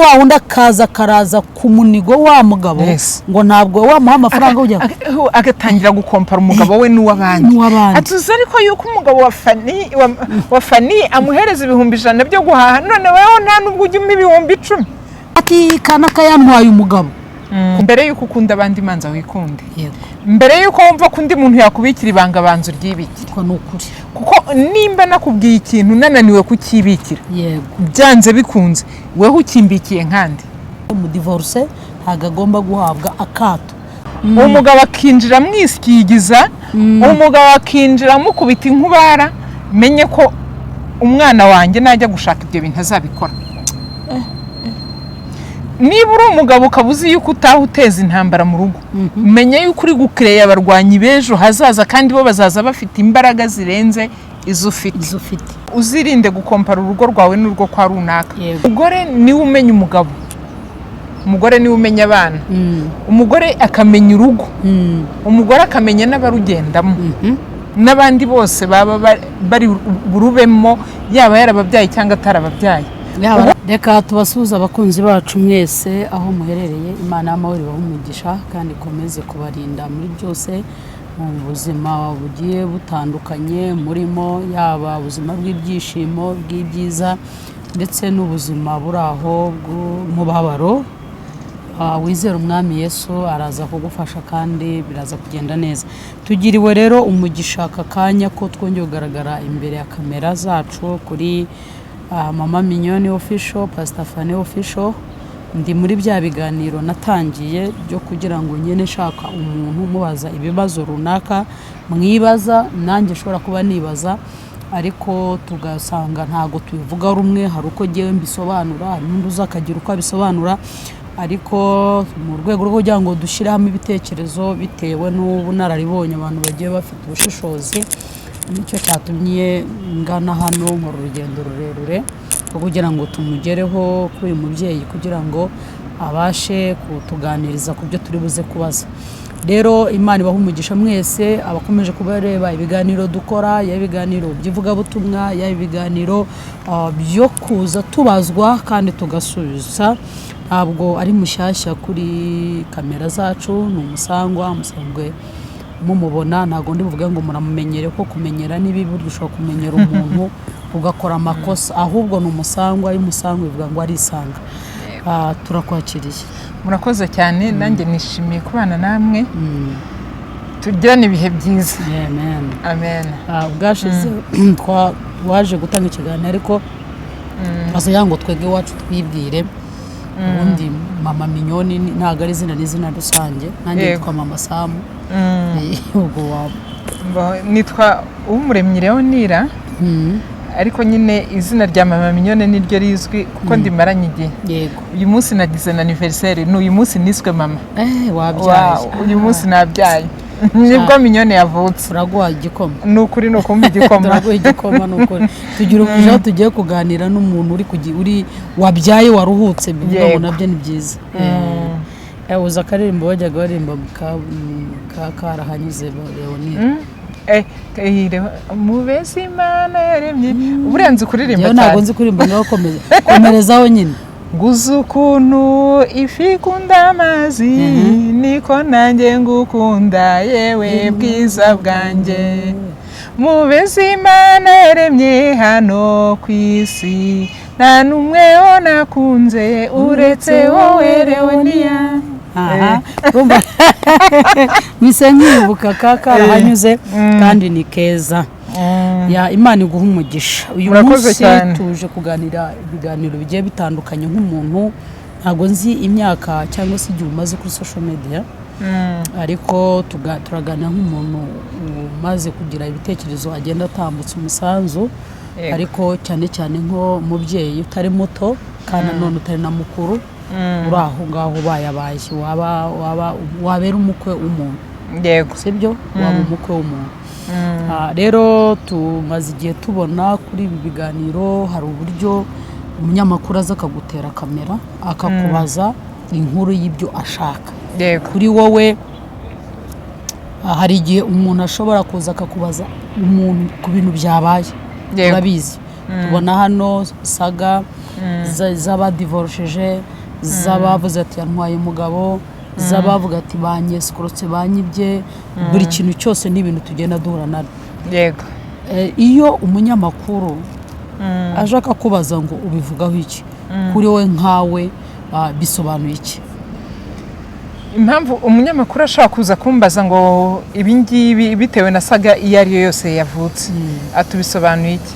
wa wundi karaza ku munigo wa mugabo ngo ntabwo wamuha amafaranga ujya agatangira gukompara umugabo we n'uwabandi atuze ariko yuko umugabo wa Fani amuhereza ibihumbi 100 byo guhaha none wewe nta nubwo ujya ibihumbi 10 ati kana kayantwaye umugabo mbere yuko ukunda abandi manza wikunde yego mbere yuko wumva ko undi muntu yakubikira ibanga banzu ryibikira ko nukuri kuko nimba nakubwiye ikintu nananiwe kukibikira yego byanze bikunze wewe ukimbikiye nkandi mu divorce ntago agomba guhabwa akato umugabo akinjira mwisikigiza umugabo akinjira mukubita inkubara menye ko umwana wanjye najya gushaka ibyo bintu azabikora niba uri umugabo ukabuzi yuko utahuteza intambara mu rugo menye yuko uri gukreye abarwanyi bejo hazaza kandi bo bazaza bafite imbaraga zirenze izo ufite uzirinde gukompara urugo rwawe n'urugo kwa runaka umugore niwe umenya umugabo umugore niwe umenya abana umugore akamenya urugo umugore akamenya n'abarugendamo n'abandi bose baba bari burubemo yaba yarababyaye cyangwa atarababyaye reka tubasuhuza abakunzi bacu mwese aho muherereye Imana y'amahoro ibahe umugisha kandi ikomeze kubarinda muri byose mu buzima bugiye butandukanye murimo yaba ubuzima bw'ibyishimo bw'ibyiza ndetse n'ubuzima buri aho bw'umubabaro wizera umwami Yesu araza kugufasha kandi biraza kugenda neza tugiriwe rero umugisha aka kanya ko twongeye kugaragara imbere ya kamera zacu kuri Mama Mignone official Pastor Fani official ndi muri bya biganiro natangiye byo kugira ngo nyene shaka umuntu mubaza ibibazo runaka mwibaza nanjye ushobora kuba nibaza ariko tugasanga ntago tubivuga rumwe hari uko giye mbisobanura hari n'undi uzakagira uko abisobanura ariko mu rwego rwo kugira ngo dushiramo ibitekerezo bitewe n'ubunararibonye abantu bagiye bafite ubushishozi nicyo cyatumye ngana hano mu rugendo rurerure kugira ngo tumugereho kuri uyu mubyeyi kugira ngo abashe kutuganiriza ku byo turi buze kubaza rero Imana ibahe umugisha mwese abakomeje kubareba ibiganiro dukora ya ibiganiro by'ivugabutumwa ya ibiganiro byo kuza tubazwa kandi tugasubiza ntabwo ari mushyashya kuri kamera zacu ni umusangwa musanzwe mumubona ntago ndi buvuga ngo muramumenyere ko kumenyera nibi buryo ushobora kumenyera umuntu ugakora amakosa ahubwo ni umusangwa y'umusangwa bivuga ngo ari isanga turakwakiriye murakoze cyane nanjye nishimiye kubana namwe tugirane ibihe byiza amen amen ubwashize waje gutanga ikiganiro ariko azo yango twege wacu twibwire ubundi Mama Mignone ntago ari izina rusange nanjye yitwa Mama Samu ubwo nitwa Umuremyi Leonira ariko nyine izina rya Mama Mignone niryo rizwi kuko ndimaranye igihe yego uyu munsi nagize na anniversaire n'uyu munsi niswe mama wabyaye uyu munsi nabyaye nibwo Mignone yavutse uraguha igikoma nukuri no kumva igikoma uraguha igikoma nukuri tugira umuja tugiye kuganira n'umuntu uri wabyaye waruhutse bivuga nabyo ni byiza uza karirimbo wajyaga barimba karahanyuze Leonira mubezi Imana yaremye uburenze kuririmba cyane ntabwo nzi kuririmba ngaho komerezaho nyine nguza ukuntu ifi ikunda amazi niko nanjye ngukunda yewe bwiza bwanjye mubezi Imana yaremye hano ku isi nta n'umwe nakunze uretse wowe Leonia rumba mise nkibuka karahanyuze kandi ni keza ya Imana iguha umugisha uyu munsi tuje kuganira ibiganiro bigiye bitandukanye nk'umuntu ntago nzi imyaka cyangwa se igihe umaze kuri social media ariko turaganira nk'umuntu umaze kugira ibitekerezo agenda atambutsa umusanzu ariko cyane cyane nko mubyeyi utari muto kandi none utari na mukuru uraho ngaho bayabaye wabera umukwe w'umuntu yego sibyo waba umukwe w'umuntu rero tumaze igihe tubona kuri ibi biganiro hari uburyo umunyamakuru aza akagutera kamera akakubaza inkuru y'ibyo ashaka kuri wowe hari igihe umuntu ashobora kuza akakubaza umuntu ku bintu byabaye urabizi tubona hano Saga z'abadivorosheje, z'abavuze ati yantwaye umugabo, z'abavuga ati banyesikorotse banyibye, buri kintu cyose ni ibintu tugenda duhura nabyo. yego Iyo umunyamakuru aje akakubaza ngo ubivugaho iki, kuri we nkawe bisobanuye iki? impamvu umunyamakuru ashobora kuza kumbaza ngo ibi ngibi bitewe na saga iyo ari yo yose yavutse, atubisobanuye iki,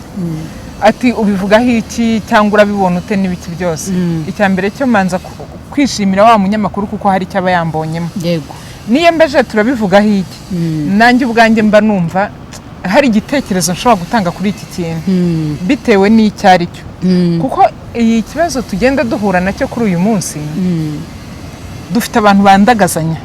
ati ubivugaho iki cyangwa urabibona ute n'ibiki byose. Icya mbere cyo manza kwishimira wa munyamakuru kuko hari icyo aba yambonyemo. Yego. Niyo mbeje turabivugaho iki, nanjye ubwanjye mba numva hari igitekerezo nshobora gutanga kuri iki kintu bitewe n'icyo ari cyo, kuko iyi kibazo tugenda duhura nacyo kuri uyu munsi, dufite abantu bandagazanya.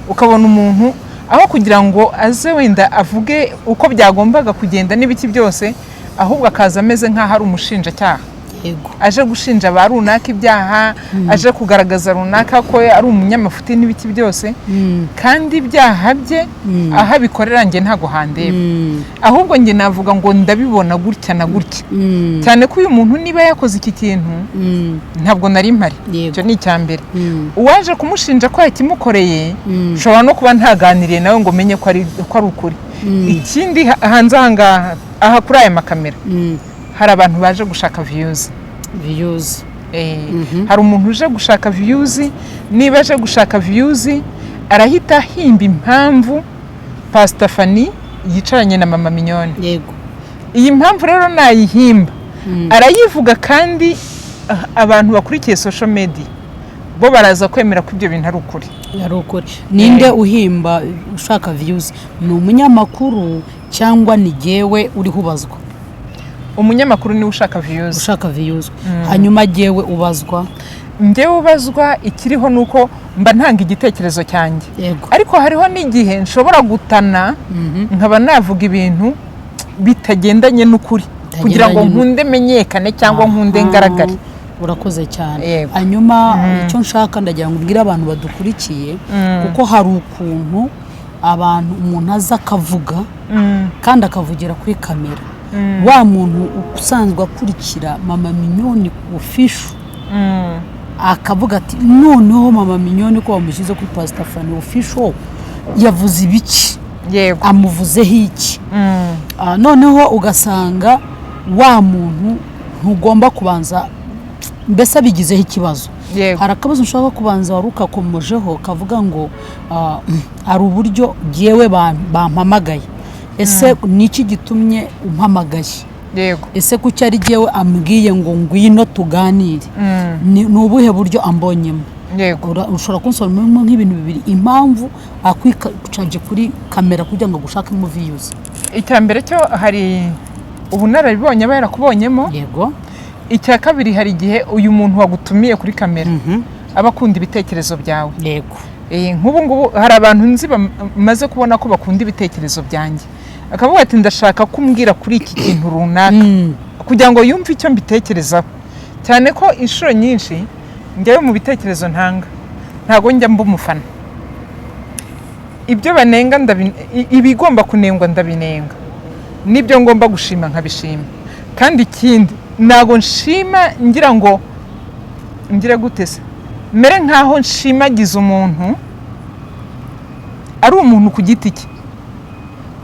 Ukabona umuntu aho kugira ngo aze wenda avuge uko byagombaga kugenda n'ibiki byose, ahubwo akaza ameze nk'aho ari umushinjacyaha. Yego. Aje gushinja ba runaka ibyaha, aje kugaragaza runaka ko ari umunyamafuti n'ibiki byose, kandi ibyaha bye aho abikorera njye ntago handeba, ahubwo njye navuga ngo ndabibona gutya na gutya, cyane ko uyu muntu niba yakoze iki kintu ntabwo nari mpari. Icyo ni icya mbere. Uwaje kumushinja ko yakimukoreye ushobora no kuba ntaganiriye nawe ngo menye ko ari ukuri. Ikindi hanze aha kuri aya makamera hari abantu baje gushaka views. Hari umuntu uje gushaka views, niba aje gushaka views arahita himba impamvu Pastor Fanny yicaranye na Mama Mignone. Yego. Iyi mpamvu rero nayihimba arayivuga, kandi abantu bakurikiye social media bo baraza kwemera ko ibyo bintu ari ukuri. Ninde uhimba ushaka views? Ni umunyamakuru cyangwa ni jewe uri hubazwa? Umunyamakuru ni ushaka views. Hanyuma jewe ubazwa? Njyewe ubazwa ikiriho nuko mba ntanga igitekerezo cyanjye. Ariko hariho n'igihe nshobora gutana nkaba navuga ibintu bitagendanye n'ukuri kugira ngo nkunde menyekane cyangwa nkunde ngaragare. Urakoze cyane. Hanyuma icyo nshaka ndagira ngo ubwire abantu badukurikiye, kuko hari ukuntu abantu umuntu aza akavuga kandi akavugira kuri kamera, wa muntu usanzwe akurikira Mama Mignone official akavuga ati noneho Mama Mignone ko bamushyize kuri Pastor Fanny official yavuze ibiki, amuvuzeho iki, noneho ugasanga wa muntu ntugomba kubanza mbese bigizeho ikibazo. Hari akabazo nshaka kubanza waruka komojeho kavuga ngo ari uburyo jewe bampamagaye. Ese niki gitumye umpamagaye? Ese kuki ari jewe ambwiye ngo ngwino tuganire? Ni ubuhe buryo ambonyemo? Ushobora kunsobanurira nk'ibintu bibiri impamvu akwikacaje kuri kamera kugira ngo gushaka mu views? Icya mbere cyo hari ubunararibonye aba yarakubonyemo. Yego. Icya kabiri hari igihe uyu muntu wagutumiye kuri kamera aba akunda ibitekerezo byawe. Yego. Nk'ubu ngubu hari abantu nzi bamaze kubona ko bakunda ibitekerezo byanjye, akavuga ati ndashaka kumbwira kuri iki kintu runaka kugira ngo yumve icyo mbitekerezaho, cyane ko inshuro nyinshi njyewe mu bitekerezo ntago njya mba umufana. Ibyo banenga ibigomba kunengwa ndabinenga, nibyo ngomba gushima nkabishima. Kandi ikindi nago nshima ngira ngo ngire gutese mere nkaho nshimagiza umuntu ari umuntu ku giti cye,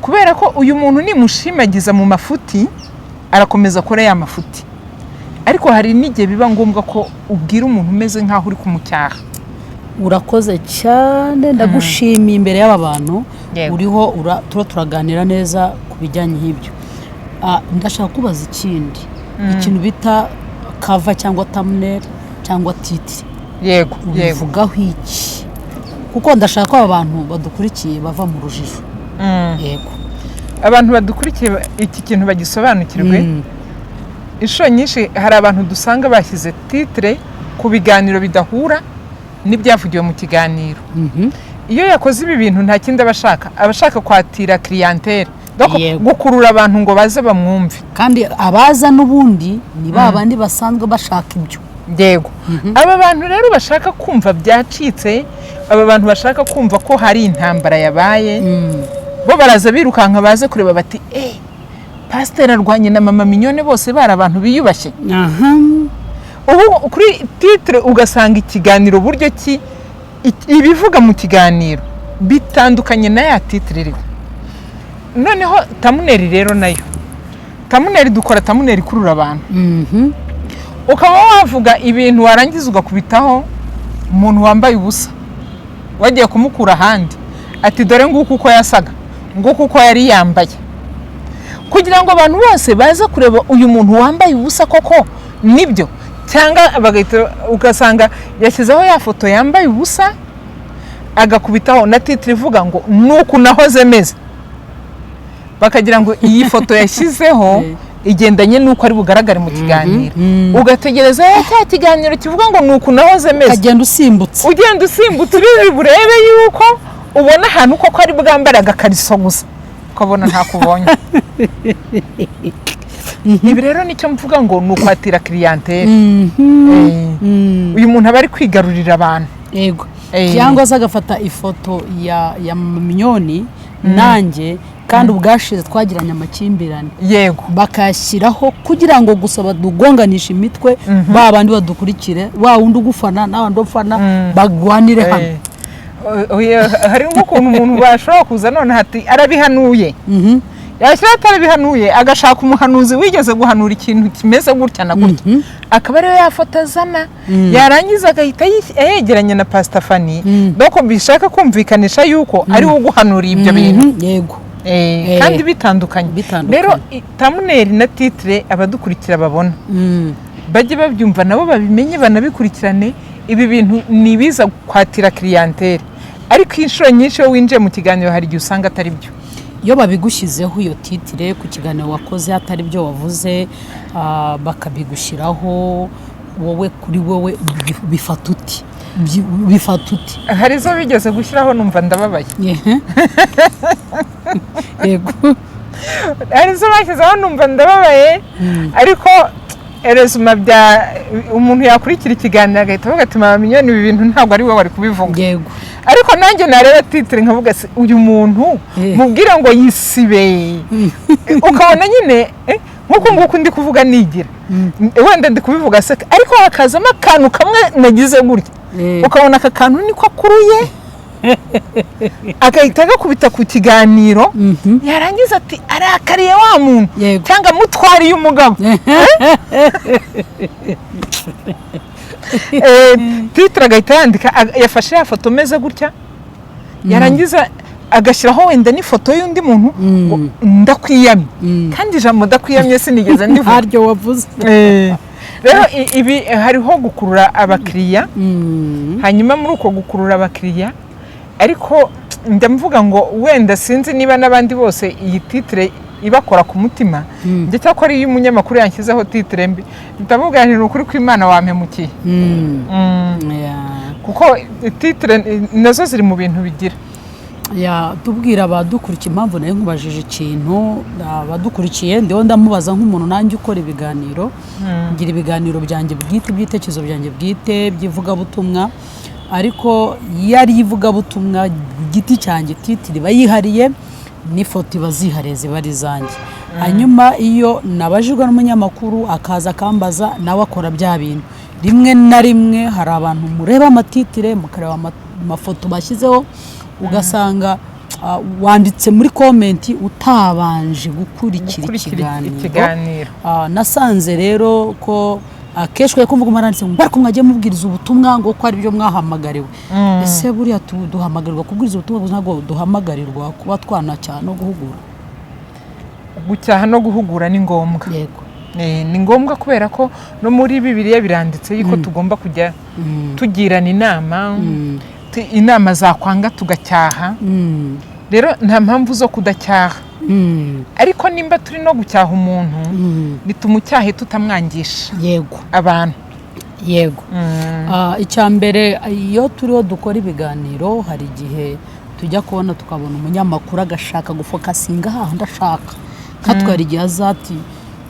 kubera ko uyu muntu nimushimagiza mu mafuti arakomeza kore ya mafuti. Ariko hari n'igihe biba ngombwa ko ubwira umuntu umeze nkaho uri kumucyaha. Urakoze cyane, ndagushimiye imbere y'aba bantu uriho turaganira neza ku bijyanye n'ibyo. Ndashaka kubaza ikindi, ikintu bita cover cyangwa thumbnail cyangwa titre. Yego. Uvugaho iki? Kuko ndashaka ko abantu badukurikiye bava mu rujijo. Yego. Abantu badukurikiye iki kintu bagisobanukirwe. Inshuro nyinshi hari abantu dusanga bashyize titre ku biganiro bidahura n'ibyavugiwe mu kiganiro. Iyo yakoze ibi bintu nta kindi abashaka kwatira clientele, gukurura abantu ngo baze bamwumve. Kandi abaza n'ubundi ni babandi basanzwe bashaka ibyo. Yego. Aba bantu rero bashaka kumva byacitse, aba bantu bashaka kumva ko hari intambara yabaye, bo baraza birukanka baze kureba bati pasiteri arwanye na mama mignone bose bari abantu biyubashye. aha ubu kuri titre ugasanga ikiganiro buryo ki ibivuga mu kiganiro bitandukanye na ya titre iriho. Noneho thumbnail rero nayo thumbnail dukora thumbnail kurura abantu. Ukaba wavuga ibintu warangiza ugakubitaho umuntu wambaye ubusa wagiye kumukura ahandi ati dore nguko uko yasaga nguko uko yari yambaye, kugira ngo abantu bose baze kureba uyu muntu wambaye ubusa koko nibyo, cyangwa bagahita ugasanga yashyizeho ya foto yambaye ubusa agakubitaho na titre ivuga ngo nuko nahoze meze, bakagira ngo iyi foto yashyizeho igendanye nuko ari bugaragare mu kiganiro. Ugategereza cya kiganiro kivuga ngo nuko nahoze meze, agenda usimbutse uri burebe yuko ubona ahantu koko ari bwambara agakariso gusa ukabona ntakubonye. Ibi rero nicyo mvuga ngo nukwatira clientele. Uyu muntu aba ari kwigarurira abantu. Yego. Cyangwa se agafata ifoto ya mignone nanjye kandi ubwashize twagiranye amakimbirane. Yego. Bakashyiraho kugira ngo gusa badugonganisha imitwe babandi badukurikire wa wundi ugufana n'abandi ufana bagwanire hano. Hari nk'ukuntu umuntu bashobora kuza none hati arabihanuye. Yashyira atarabihanuye agashaka umuhanuzi wigeze guhanura ikintu kimeze gutya na gutya, akaba ariyo yafotazana yarangiza agahita yegeranye na Pastor Fanny doko bishaka kumvikanisha yuko ari wo guhanura ibyo bintu. Yego. Kandi bitandukanye. Rero thumbnail na titre abadukurikira babona bajye babyumva nabo babimenye banabikurikirane. Ibi bintu nibiza kwatira clientele, ariko inshuro nyinshi yo winjiye mu kiganiro hari igihe usanga atari byo. Iyo babigushyizeho iyo titre ku kiganiro wakoze atari byo wavuze, bakabigushyiraho wowe kuri wowe bifata uti hari zo bigeze gushyiraho numva ndababaye. Yego. Hari zo bashyizeho numva ndababaye, ariko erezuma bya umuntu yakurikira ikiganiro agahita avuga ati mama mignone ibi bintu ntabwo ari we wari kubivuga. Yego. Ariko nanjye nareba titre nkavuga se uyu muntu mubwira ngo yisibe ukabona nyine nkuko nguko ndi kuvuga nigira wenda ndi kubivuga se, ariko hakazamo akantu kamwe nagize gutya ukabona aka kantu niko akuruye agahita agakubita ku kiganiro yarangiza ati arakariye wa muntu cyangwa mutwariye umugabo. Titre agahita yandika yafashe ya foto meze gutya yarangiza agashyiraho wenda n'ifoto y'undi muntu ndakwiyamye, kandi ijambo ndakwiyamye sinigeze ndivuga haryo wavuze. Rero ibi hariho gukurura abakiriya, hanyuma muri uko gukurura abakiriya ariko ndamvuga ngo wenda sinzi niba n'abandi bose iyi titre ibakora ku mutima ndetse ko ari umunyamakuru yanshyizeho titre mbi ndavuga nti ukuri kw'Imana wampemukiye. Kuko titre nazo ziri mu bintu bigira tubwira abadukurikiye impamvu nayo nkubajije ikintu abadukurikiye ndiho ndamubaza nk'umuntu nanjye ukora ibiganiro ngira ibiganiro byanjye bwite by'itekerezo byanjye bwite by'ivugabutumwa, ariko yari ivugabutumwa giti cyanjye titre bayihariye n'ifoto bazihariye ziba ari zanjye. Hanyuma iyo nabajijwe n'umunyamakuru akaza akambaza nawe akora bya bintu, rimwe na rimwe hari abantu mureba amatitre mukareba amafoto bashyizeho ugasanga wanditse muri komenti utabanje gukurikira ikiganiro. Nasanze rero ko akeshwe kumvuga umaranditse ngo bariko mwagiye mubwiriza ubutumwa ngo ko ari byo mwahamagariwe. Ese buriya duhamagarirwa kubwiriza ubutumwa gusa ntabwo duhamagarirwa kuba twanacyaha no guhugura? Gucyaha no guhugura ni ngombwa. Yego. Ni ngombwa kubera ko no muri Bibiliya biranditse yuko tugomba kujya tugirana inama za kwanga tugacyaha. Rero nta mpamvu zo kudacyaha, ariko nimba turi no gucyaha umuntu bitumucyahe tutamwangisha. Yego. Abantu. Yego. Icyambere iyo turiho dukora ibiganiro hari igihe tujya kubona tukabona umunyamakuru agashaka gufokasinga hahandi ashaka katwara igihe azati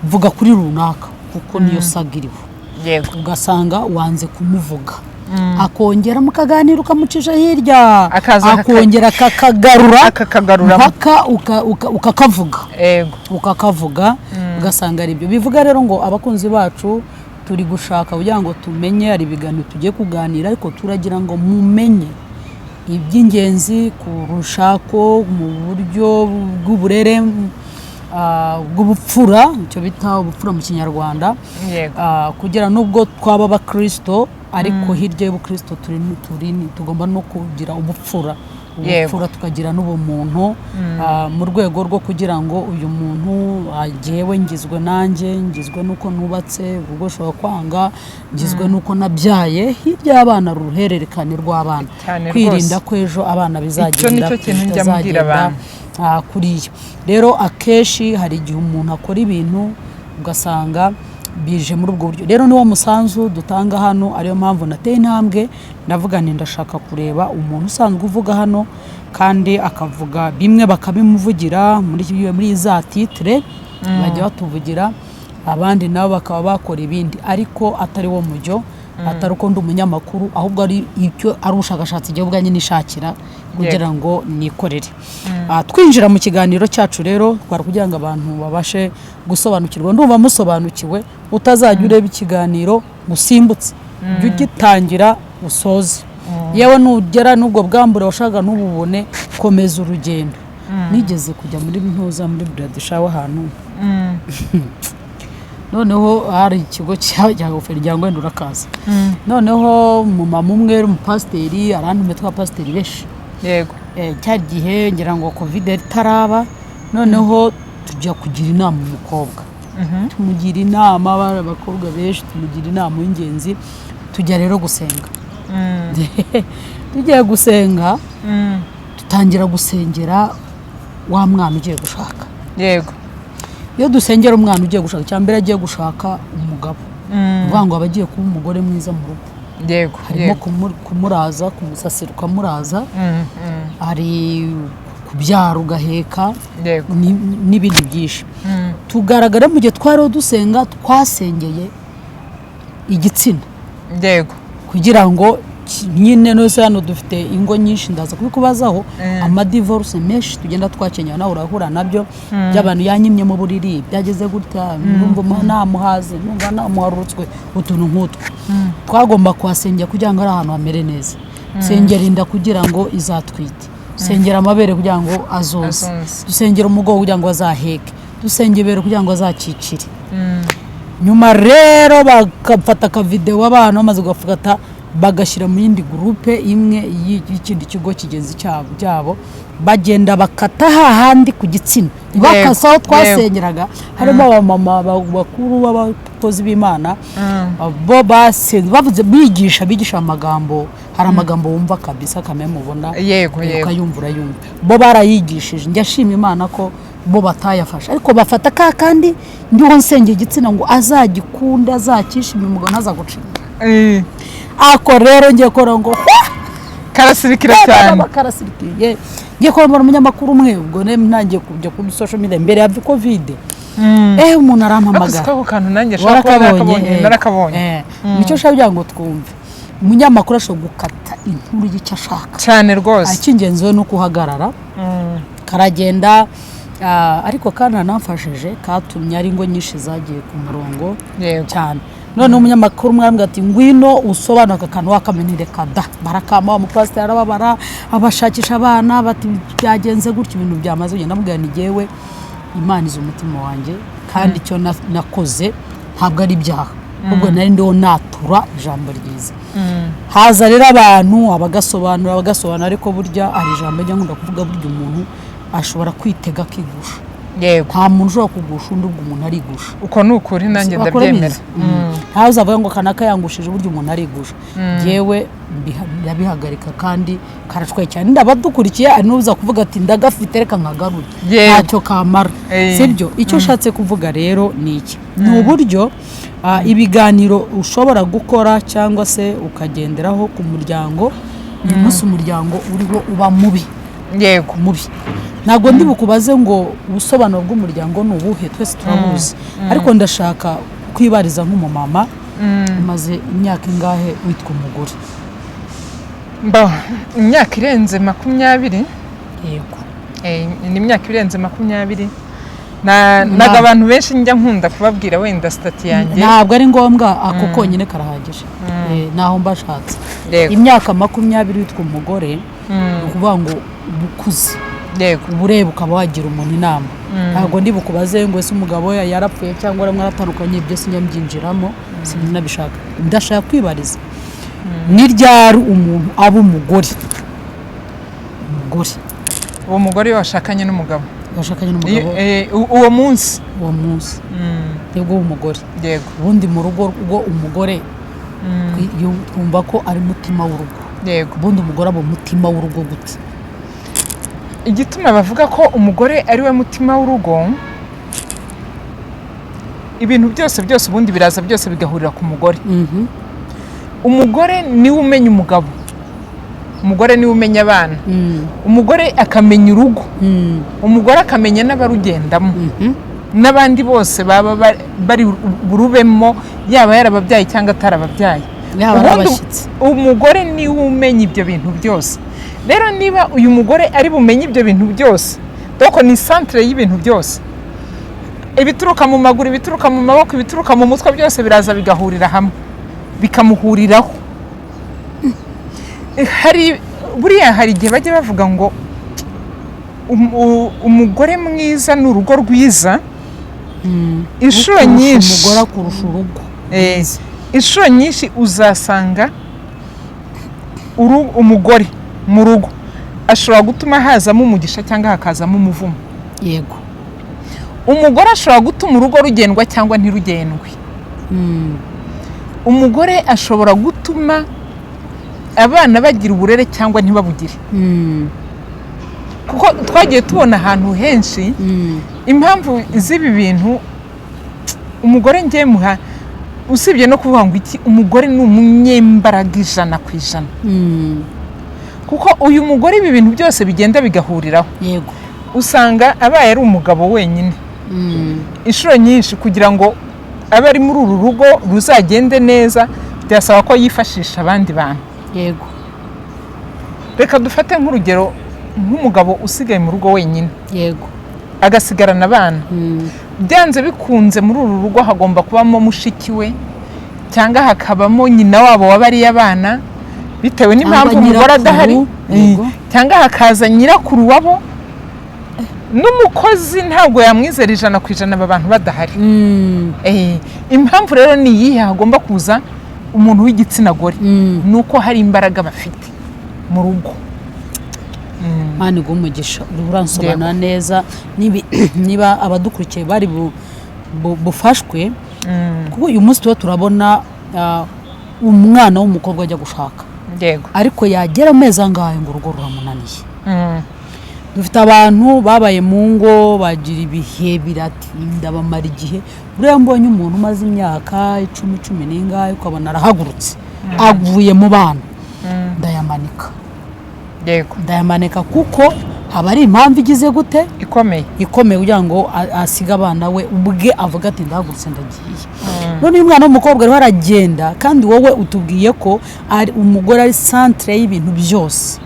vuga kuri runaka kuko niyo saga iriho. Yego. Ugasanga wanze kumuvuga akongera mukaganira ukamucisha hirya Akaza akongera akakagarura mpaka ukakavuga yego ukakavuga ugasanga ari byo bivuga rero ngo abakunzi bacu turi gushaka kugira ngo tumenye ari ibiganiro tugiye kuganira ariko turagira ngo mumenye iby'ingenzi kurusha ko mu buryo bw'uburere bw'ubupfura icyo bita ubupfura mu kinyarwanda kugira nubwo twaba abakristo ariko hirya y'ubukristo tugomba no kugira ubupfura tukagira n'ubumuntu mu rwego rwo kugira ngo uyu muntu agewe ngizwe nanjye ngizwe nuko nubatse ubwo ushobora kwanga ngizwe nuko nabyaye hirya y'abana ruhererekane rw'abana kwirinda ko ejo abana bizagenda kuriya rero akenshi hari igihe umuntu akora ibintu ugasanga bije muri ubwo buryo rero niwo musanzu dutanga hano ariyo mpamvu nateye intambwe ndavuga nti ndashaka kureba umuntu usanzwe uvuga hano kandi akavuga bimwe bakabimuvugira muri za titre bajya batuvugira abandi nabo bakaba bakora ibindi ariko atari wo mujyo atari uko ndi umunyamakuru ahubwo ari icyo ari ubushakashatsi igihe ubwanjye nishakira kugira ngo nikorere twinjira mu kiganiro cyacu rero twari kugira ngo abantu babashe gusobanukirwa ndumva musobanukiwe utazajya ureba ikiganiro usimbutse jya ugitangira usoze yewe nugera n'ubwo bwambure washaka n'ububone komeza urugendo nigeze kujya muri ntuza muri Bradishaw ahantu noneho hari ikigo cya goferi cyangwa wenda urakaza noneho mu mama umwe umupasiteri arantume twa pasiteri benshi yego cya gihe ngira ngo covid itaraba noneho tujya kugira inama umukobwa tumugira inama abakobwa benshi tumugira inama y'ingenzi tujya rero gusenga tugiye gusenga tutangira gusengera wa mwana ugiye gushaka yego iyo dusengera umwana ugiye gushaka cyambere agiye gushaka umugabo uvuga ngo abagiye kuba umugore mwiza mu rugo yego harimo kumuraza kumusasira ukamuraza hari kubyara ugaheka n'ibindi byinshi tugaragara mu gihe twariho dusenga twasengeye igitsina yego kugira ngo nyine nose hano dufite ingo nyinshi ndaza kubikubazaho amadivorce menshi tugenda twakenya nawe urahura nabyo by'abantu yanyimye mu buriri byageze gutya numva namuhaze numva namuharutswe utuntu nk'utwo twagomba kuhasengera kugira ngo ari ahantu hamere neza sengera inda kugira ngo izatwite sengera amabere kugira ngo azoze dusengera umugongo kugira ngo azaheke dusengera ibere kugira ngo azakicire nyuma rero bakafata akavideo abana bamaze gufata bagashyira mu yindi groupe imwe y'ikindi kigo kigenzi cyabo bagenda bakata hahandi ku gitsina bakasaho twasengeraga harimo abamama bakuru b'abakozi b'Imana bo bavuze bigisha amagambo hari amagambo wumva kabisa kamemubona yego ukayumvura bo barayigishije njyashima Imana ko bo batayafasha ariko bafata kandi ndiho nsengera igitsina ngo azagikunda azakishimira umugabo ntazagucinga ako rero ngiye kora ngo karasirikira cyane karasirikiye ngiye kora umunyamakuru umwe ubwo ntangiye kujya kuri social media mbere ya covid umuntu arampamagara ako kantu nanjye shaka narakabonye nicyo shaka ngo twumve umunyamakuru ashobora gukata inkuru y'icyo ashaka cyane rwose icy'ingenzi we no kuhagarara karagenda ariko kandi anamfashije katumye ari ngo nyinshi zagiye ku murongo cyane none umunyamakuru mwambwe ati ngwino usobanura akantu wakamenere kada barakama umupasiteri arababara abashakisha abana bati byagenze gutyo ibintu byamaze ugenda mubwira ni jewe Imana izo umutima wanjye kandi icyo nakoze ntabwo ari byaha ubwo nari ndo natura ijambo ryiza haza rero abantu abagasobanura ariko burya ari ijambo njya nkunda kuvuga burya umuntu ashobora kwitega akigusha nta muntu ushobora kugusha undi ubwo umuntu arigusha uko ni ukuri nanjye ndabyemera ntawe uzavuga ngo kanaka yangushije burya umuntu arigusha yewe ndabihagarika kandi karashwaye cyane ndabadukurikiye ari n'uza kuvuga ati ndagafite reka nkagarure ntacyo kamara sibyo icyo ushatse kuvuga rero ni iki ni uburyo ibiganiro ushobora gukora cyangwa se ukagenderaho ku muryango uyu munsi umuryango uriho uba mubi yego mubi ntabwo ndi bukubaze ngo ubusobanuro bw'umuryango ni ubuhe twese turabuzi ariko ndashaka kwibariza nk'umumama umaze imyaka ingahe witwa umugore? Imyaka irenze 20. Yego. Ni imyaka irenze 20. Naga abantu benshi njya nkunda kubabwira wenda stati yanjye. Ntabwo ari ngombwa ako konyine karahagije. Naho mbashatse. Imyaka 20 witwa umugore, ukuvuga ngo bukuze. Yego. Ubureba ukaba wagira umuntu inama. Ntabwo ndi bukubaze ngo ese umugabo yarapfuye cyangwa aramwe aratandukanye, ibyo sinyambyinjiramo, sinabishaka. Ndashaka kwibariza. Ni ryari umuntu aba umugore? Uwo mugore washakanye n'umugabo. Uwo munsi. Yego umugore. Yego. Ubundi mu rugo rwo umugore twumva ko ari mutima w'urugo. Yego. Ubundi umugore aba mutima w'urugo gute? Igituma bavuga ko umugore ari we mutima w'urugo, ibintu byose ubundi biraza byose bigahurira ku mugore. Umugore niwe umenya umugabo, umugore niwe umenya abana, umugore akamenya urugo, umugore akamenya n'abarugendamo, n'abandi bose baba bari burubemo, yaba yarababyaye cyangwa atarababyaye. Umugore niwe umenya ibyo bintu byose. Rero niba uyu mugore ari bumenye ibyo bintu byose, doko ni centre y'ibintu byose, ibituruka mu maguru, ibituruka mu maboko, ibituruka mu mutwe, byose biraza bigahurira hamwe, bikamuhuriraho. Hari igihe bajya bavuga ngo umugore mwiza ni urugo rwiza. Inshuro nyinshi umugore akurusha urugo. Inshuro nyinshi uzasanga umugore mu rugo ashobora gutuma hazamo umugisha cyangwa hakazamo umuvumo. Yego. Umugore ashobora gutuma urugo rugendwa cyangwa ntirugendwe. Umugore ashobora gutuma abana bagira uburere cyangwa ntibabugire. Kuko twagiye tubona ahantu henshi impamvu z'ibi bintu. Umugore ngiye muha, usibye no kuvuga ngo iki, umugore ni umunyembaraga 100%. Kuko uyu mugore ibi bintu byose bigenda bigahuriraho. Yego. Usanga abaye ari umugabo wenyine. Inshuro nyinshi kugira ngo abe ari muri uru rugo ruzagende neza, byasaba ko yifashisha abandi bantu. Yego. Reka dufate nk'urugero nk'umugabo usigaye mu rugo wenyine. Yego. Agasigarana abana. Byanze bikunze muri uru rugo hagomba kubamo mushiki we cyangwa hakabamo nyina wabo wabariye abana, bitewe n'impamvu umugore adahari, cyangwa hakaza nyirakuru wabo. N'umukozi ntabwo yamwizera 100% aba bantu badahari. Impamvu rero ni iyi, hagomba kuza umuntu w'igitsina gore, nuko hari imbaraga bafite mu rugo. Mani gumugisha uransobanura neza niba abadukurikiye bari bufashwe. Kuko uyu munsi turabona umwana w'umukobwa ajya gushaka. Yego. Ariko yagera amezi angahe ngo urugo ruramunaniye. Dufite abantu babaye mu ngo bagira ibihe biratinda bamara igihe. Buriya mbonye umuntu umaze imyaka 10 n'ingahe ukabona arahagurutse avuye mu bana, ndayamanika. Yego. Ndayamanika kuko haba ari impamvu igize gute ikomeye kugira ngo asiga abana we ubwe avuga ati ndahagurutse ndagiye. None uyu mwana w'umukobwa ariho aragenda, kandi wowe utubwiye ko ari umugore ari centre y'ibintu byose.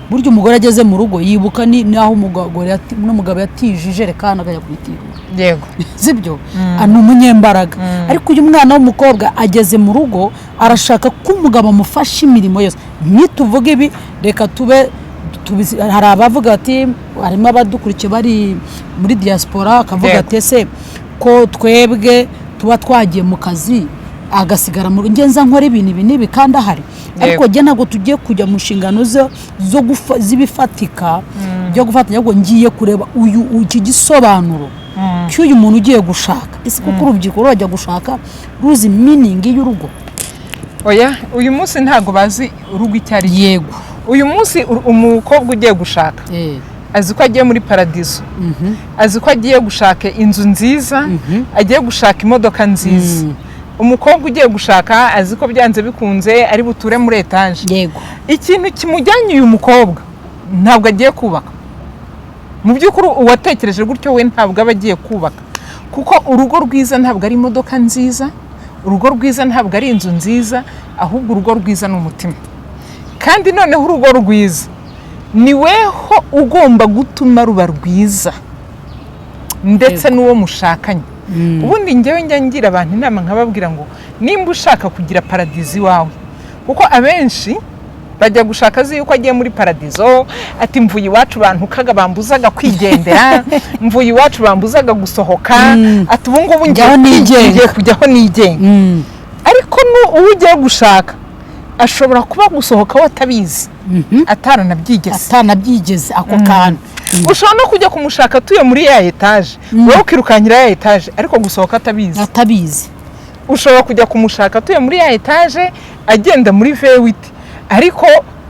Buryo umugore ageze mu rugo yibuka naho umugabo yatije rekana akajya kuyitirura. Yego. Sibyo? Ni umunyembaraga. Ariko uyu mwana w'umukobwa ageze mu rugo arashaka ko umugabo amufasha imirimo yose. Nituvuga ibi reka tube hari abavuga ati, harimo abadukurikiye bari muri diaspora akavuga ati ese ko twebwe tuba twagiye mu kazi agasigara mu ngenza nkora ibintu nibi kandi ahari. Ariko je ntago tugiye kujya mu nshingano zibifatika byo gufatanya, ngo ngiye kureba iki gisobanuro cy'uyu muntu ugiye gushaka. Ese kuko urubyiruko rujya gushaka ruzi meaning y'urugo? Oya, uyu munsi ntago bazi urugo icyari. Yego. Uyu munsi umukobwa ugiye gushaka azi ko agiye muri paradiso, azi ko agiye gushaka inzu nziza, agiye gushaka imodoka nziza. Umukobwa ugiye gushaka azi ko byanze bikunze ari buture muri etage. Yego. Ikintu kimujyanye uyu mukobwa ntabwo agiye kubaka. Mu by'ukuri uwatekereje gutyo we ntabwo aba agiye kubaka, kuko urugo rwiza ntabwo ari imodoka nziza, urugo rwiza ntabwo ari inzu nziza, ahubwo urugo rwiza ni umutima. Kandi noneho urugo rwiza ni weho ugomba gutuma ruba rwiza ndetse n'uwo mushakanye. Ubundi njyewe njya ngira abantu inama nkababwira ngo nimba ushaka kugira paradizo iwawe, kuko abenshi bajya gushaka azi yuko agiye muri paradizo, ati mvuye iwacu bantukaga bambuzaga kwigendera, mvuye iwacu bambuzaga gusohoka, ati ubu ngubu ngiye kujyaho nigenga. Ariko uwo ugiye gushaka ashobora kuba gusohoka watabizi, atanabyigeze ako kantu. Ushobora no kujya kumushaka atuye muri ya etaje, wowe ukirukankira ya etaje ariko gusohoka atabizi. Ushobora kujya kumushaka atuye muri ya etaje agenda muri V8, ariko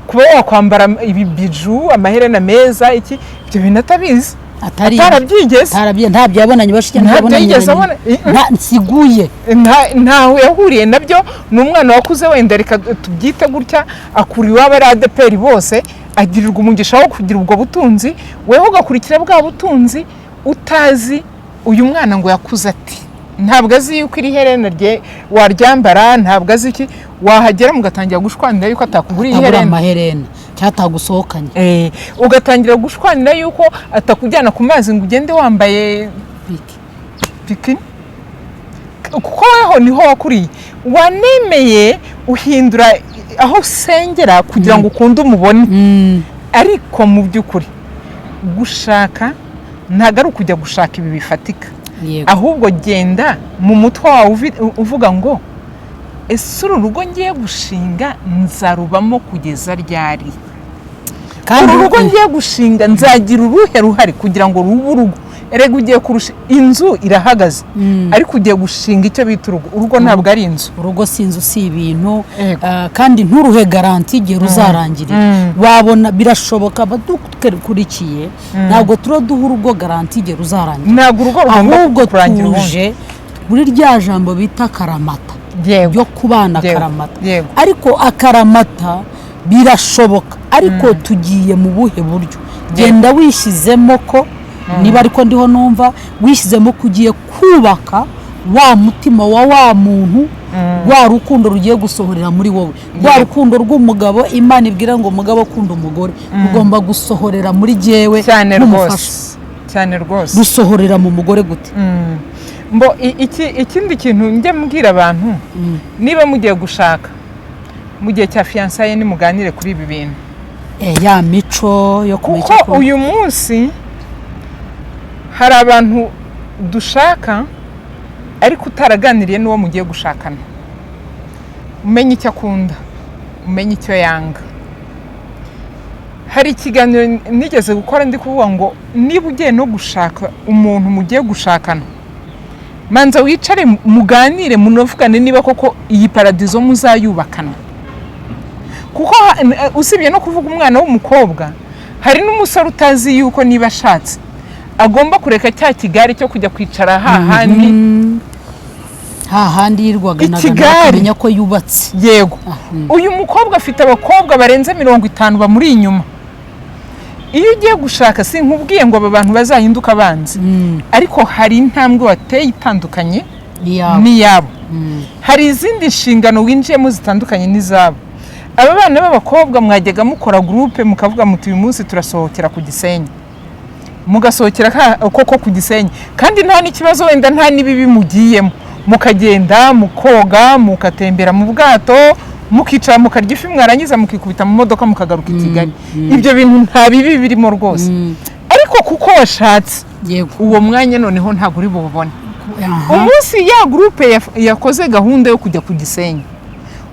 kuba wakwambara ibibiju, amaherena meza, iki ibyo bintu atabizi, atarabyigeze, ntabyo yabonanye bashike, nsiguye ntawe yahuriye nabyo. Ni umwana wakuze wenda reka tubyite gutya, akuri iwabo ari ADPR bose, agirirwa umugisha wo kugira ubwo butunzi, weho ugakurikira bwa butunzi utazi uyu mwana ngo yakuze ati, ntabwo azi yuko iri herena waryambara, ntabwo azi iki, wahagera mugatangira gushwanira yuko atakuguriye amaherena cyatagusohokanye, ugatangira gushwanira yuko atakujyana ku mazi ngo ugende wambaye bikini, kuko weho niho wakuriye. Wanemeye uhindura aho usengera kugira ngo ukunde umubone, ariko mu by'ukuri gushaka ntabwo ari ukujya gushaka ibi bifatika, ahubwo genda mu mutwe wawe uvuga ngo ese uru rugo ngiye gushinga nzarubamo kugeza ryari, kandi uru rugo ngiye gushinga nzagira uruhe ruhari kugira ngo rube urugo. Erega ugiye kurusha inzu irahagaze, ariko ugiye gushinga icyo bita urugo ntabwo ari inzu. Urugo si inzu, si ibintu, kandi nturuhe garanti igihe ruzarangirira. Wabona birashoboka badukurikiye, ntabwo duha urugo garanti igihe ruzarangirira, ntabwo urugo ahubwo tuje muri rya jambo bita akaramata, byo kubana akaramata. Ariko akaramata birashoboka, ariko tugiye mu buhe buryo? Genda wishyizemo ko, niba ariko ndiho numva, wishyizemo kugiye kubaka wa mutima wa wa muntu, wa rukundo rugiye gusohorera muri wowe, wa rukundo rw'umugabo Imana ibwira ngo umugabo akunda umugore, ugomba gusohorera muri jewe cyane rwose. Gusohorera mu mugore gute? Ikindi kintu njye mbwira abantu, niba mugiye gushaka mu gihe cya fiançailles nimuganire kuri ibi bintu, ya mico yo kumenya ko uyu munsi hari abantu dushaka ariko utaraganiriye n'uwo mugiye gushakana. Umenye icyo akunda, umenye icyo yanga. Hari ikiganiro nigeze gukora ndi kuvuga ngo niba ugiye no gushaka umuntu mugiye gushakana, manza wicare muganire, munavugane niba koko iyi paradizo muzayubakana. Kuko usibye no kuvuga umwana w'umukobwa, hari n'umusore utazi yuko niba ashatse agomba kureka cya kigari cyo kujya kwicara hahandi yirwaga nakamenya ko yubatse. Yego, uyu mukobwa afite abakobwa barenze 50 bamuri inyuma. Iyo ugiye gushaka sinkubwiye ngo aba bantu bazahinduka abanzi, ariko hari intambwe wateye itandukanye n'iyabo. Hari izindi nshingano winjiyemo zitandukanye n'izabo. Aba bana b'abakobwa mwajyaga mukora groupe mukavuga muti uyu munsi turasohokera ku Gisenyi, mugasohokera koko ku Gisenyi, kandi nta n'ikibazo wenda nta nibibi mugiyemo, mukagenda mukoga mukatembera mu bwato mukicara mukarya ifi, mwarangiza mukikubita mu modoka mukagaruka i Kigali. Ibyo bintu nta bibi birimo rwose, ariko kuko washatse uwo mwanya noneho ntabwo uri bubone. Umunsi ya groupe yakoze gahunda yo kujya ku Gisenyi,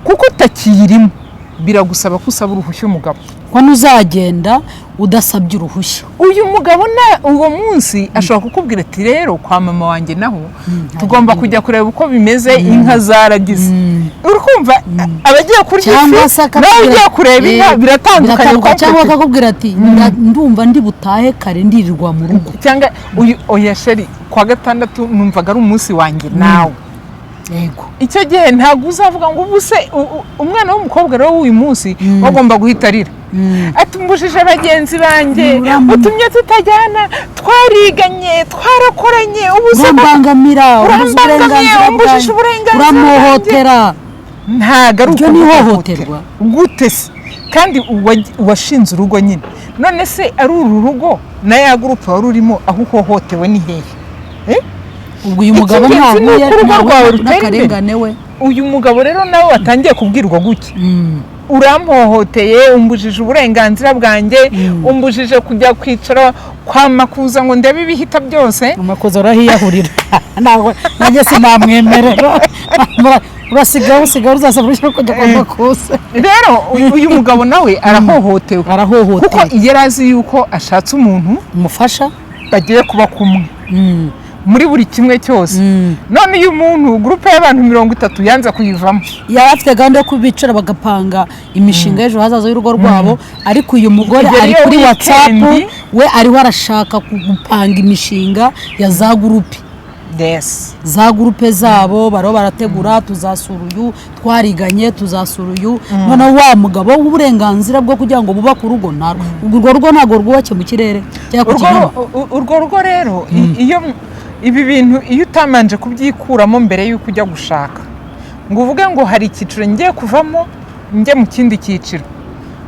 kuko utakiyirimo biragusaba kusaba uruhushya umugabo, ko nuzagenda udasabye uruhushya. Uyu mugabo uwo munsi ashobora kukubwira ati rero kwa mama wanjye naho tugomba kujya kureba uko bimeze, inka zaragize. Urukumva abagiye kurya ifi nawe ugiye kureba inka biratandukanye. Cyangwa akakubwira ati ndumva ndi butahe kare ndirirwa mu rugo, cyangwa oya sheri kwa gatandatu numvaga ari umunsi wanjye nawe. Yego, icyo gihe ntabwo uzavuga ngo ubuse umwana w'umukobwa rero w'uyu munsi bagomba guhita arira. ati mbujije bagenzi banjye utumye tutajyana twariganye twarakoranye urambangamira umbujije uburenganzira uramuhotera ntago ari uko nihohoterwa gute se kandi uwashinze urugo nyine none se ari uru rugo na ya gurupe wari urimo aho uhohotewe ni hehe ubwo uyu mugabo ntawe n'akarengane we uyu mugabo rero nawe watangiye kubwirwa gutya urampohoteye umbujije uburenganzira bwanjye umbujije kujya kwicara kwa Makuza ngo ndebe ibihita byose Makuza urahiyahurira ntabwo nanjye sinamwemerera urasigaho uzasabura kujya kwa Makuza rero uyu mugabo nawe arahohotewe kuko yari azi yuko ashatse umuntu umufasha bagiye kuba kumwe muri buri kimwe cyose none uyu muntu groupe y'abantu 30 yanza kuyivamo yaba afite gahunda yo kubicara bagapanga imishinga y'ejo hazaza y'urugo rwabo ariko uyu mugore ari kuri WhatsApp we ariho arashaka gupanga imishinga ya za groupe za groupe zabo baro barategura tuzasura uyu twariganye tuzasura uyu none wa mugabo w'uburenganzira bwo kugira ngo bubake urugo narwo urwo rugo ntago rwubake mu kirere urwo rugo rero iyo ibi bintu iyo utamanje kubyikuramo mbere yuko ujya gushaka ngo uvuge ngo hari icyiciro ngiye kuvamo njye mu kindi cyiciro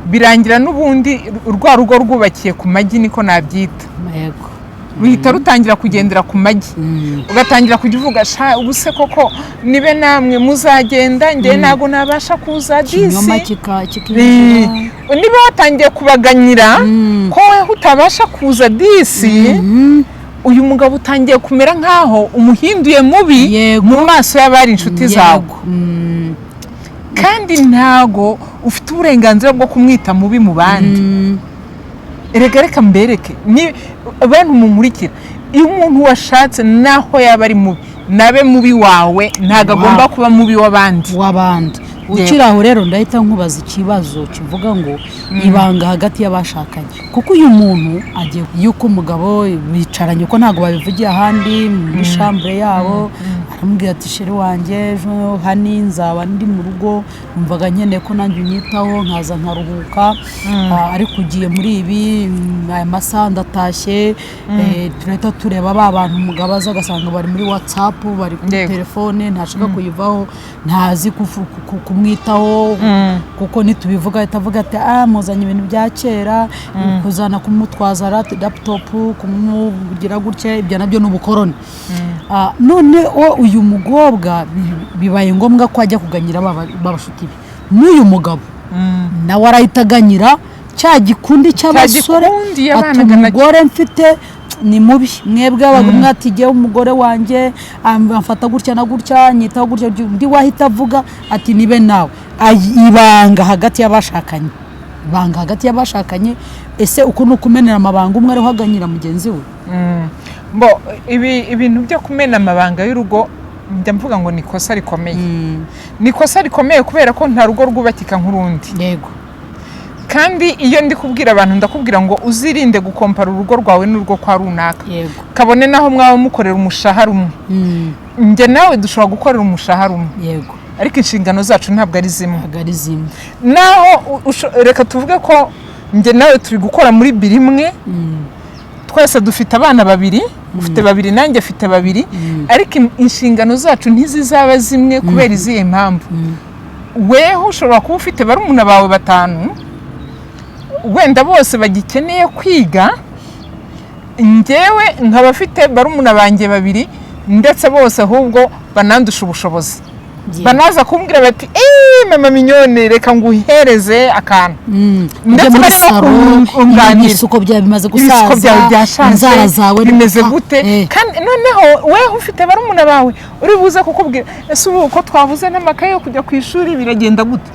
birangira n'ubundi urwa rugo rwubakiye ku magi niko nabyita yego ruhita rutangira kugendera ku magi ugatangira kujya uvuga ubuse koko nibe namwe muzagenda njye ntago nabasha kuza disi niba watangiye kubaganyira ko we utabasha kuza disi uyu mugabo utangiye kumera nkaho umuhinduye mubi mu maso y'abari inshuti zawe kandi ntago ufite uburenganzira bwo kumwita mubi mu bandi reka mbereke ni abantu mumurikira iyo umuntu washatse naho yaba ari mubi nabe mubi wawe ntago agomba kuba mubi w'abandi ukiraho rero ndahita nkubaza ikibazo kivuga ngo ibanga hagati y'abashakanye kuko uyu muntu agiye yuko umugabo bicaranye ko ntago babivugiye ahandi muri chambre yabo aramubwira ati sheri wanjye ejo hani nzaba ndi mu rugo numvaga nkeneye ko nanjye unyitaho nkaza nkaruhuka ariko ugiye muri ibi aya masaha ndatashye turahita tureba ba bantu umugabo aza agasanga bari muri WhatsApp bari kuri telefone ntashaka kuyivaho ntazi kumwitaho kuko nitubivuga itavuga ati muzanye ibintu bya kera kuzana kumutwaza laptop kumugira gutya ibyo nabyo n'ubukoroni none uyu mugobwa bibaye ngombwa ko ajya kuganyira babashuti be n'uyu mugabo nawe arahitaganyira cya gikundi cy'abasore ati umugore mfite ni mubi mwebwe mwatigiye umugore wanjye amfata gutya na gutya nyitaho gutya ndi wahita avuga ati nibe nawe ibanga hagati y'abashakanye ese uko nukumenera amabanga umwe ari haganyira mugenzi we ibintu byo kumena amabanga y'urugo njya mvuga ngo ni ikosa rikomeye kubera ko nta rugo rwubakika nk'urundi yego kandi iyo ndi kubwira abantu ndakubwira ngo uzirinde gukompara urugo rwawe n'urugo kwa runaka kabone naho mwaba mukorera umushahara umwe njye nawe dushobora gukorera umushahara umwe yego ariko inshingano zacu ntabwo ari zimwe naho reka tuvuge ko njye nawe turi gukora muri biri imwe twese dufite abana babiri ufite babiri nanjye afite babiri ariko inshingano zacu ntizizaba zimwe kubera izihe mpamvu weho ushobora kuba ufite barumuna bawe 5 wenda bose bagikeneye kwiga njyewe nkaba afite barumuna banjye 2 ndetse bose ahubwo banandusha ubushobozi banaza kumbwira bati mama minyone reka nguhereze akantu ndetse muri saro isuko bya bimaze gusaza inzara zawe bimeze gute kandi noneho weho ufite barumuna bawe uri buze kukubwira ese ubu uko twavuze n'amakaye yo kujya ku ishuri biragenda gute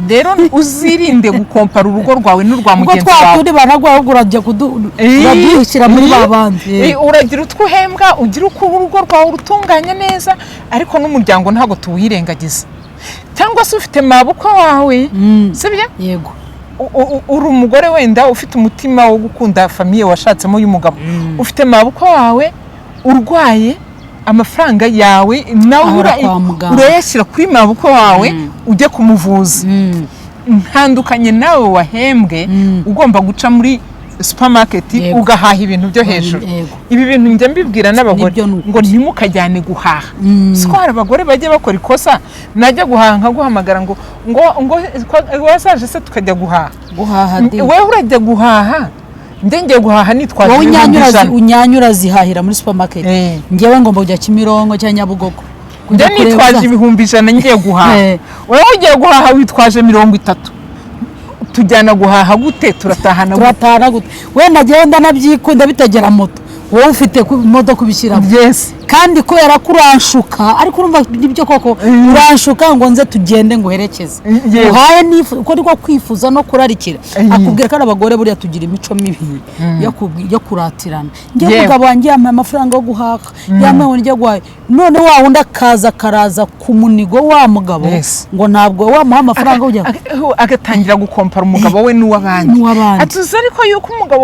rero uzirinde gukompara urugo rwawe n'urwa mugenzi wawe ubwo twakundi banagwa urajya kuduhishira muri babandi uragira utwuhembwa ugira uko urugo rwawe rutunganya neza ariko n'umuryango ntago tuwirengagiza cyangwa se ufite mabuko wawe sibyo yego uri umugore wenda ufite umutima wo gukunda famiye washatsemo y'umugabo ufite mabuko wawe urwaye amafaranga yawe nawe urayashyira kuri mabuko wawe ujye kumuvuza ntandukanye nawe wahembwe ugomba guca muri supermarket ugahaha ibintu byo hejuru. Ibi bintu njye mbibwira n'abagore ngo ntimukajyane guhaha. Siko hari abagore bajye bakora ikosa, najya guhaha nkaguhamagara ngo wasaje se tukajya guhaha. Wewe urajya guhaha, ngiye guhaha nitwaje unyanyura zihahira muri supermarket. Ngewe ngomba kujya Kimironko cya Nyabugogo. Njye nitwaje 1,100 ngiye guhaha. Wewe ugiye guhaha witwaje 30. Tujyana guhaha gute? Turatahana gute? We nagenda nabyikunda bitagera moto, wowe ufite imodoka kubishyira. Kandi kubera kuranshuka, ariko urumva ibyo koko uranshuka ngo nze tugende ngo herekeze. Uhaye uko niko kwifuza no kurarikira. Akubwira ko abagore buriya tugira imico mibi yo kuratirana. Ngiye mugabo wanjye yampa amafaranga yo guhaha, yamwe njye gwaye, none wa wundi karaza ku munigo wa mugabo ngo ntabwo wamuha amafaranga ujya agatangira gukompara umugabo we n'uwabandi. Atuze ariko yuko umugabo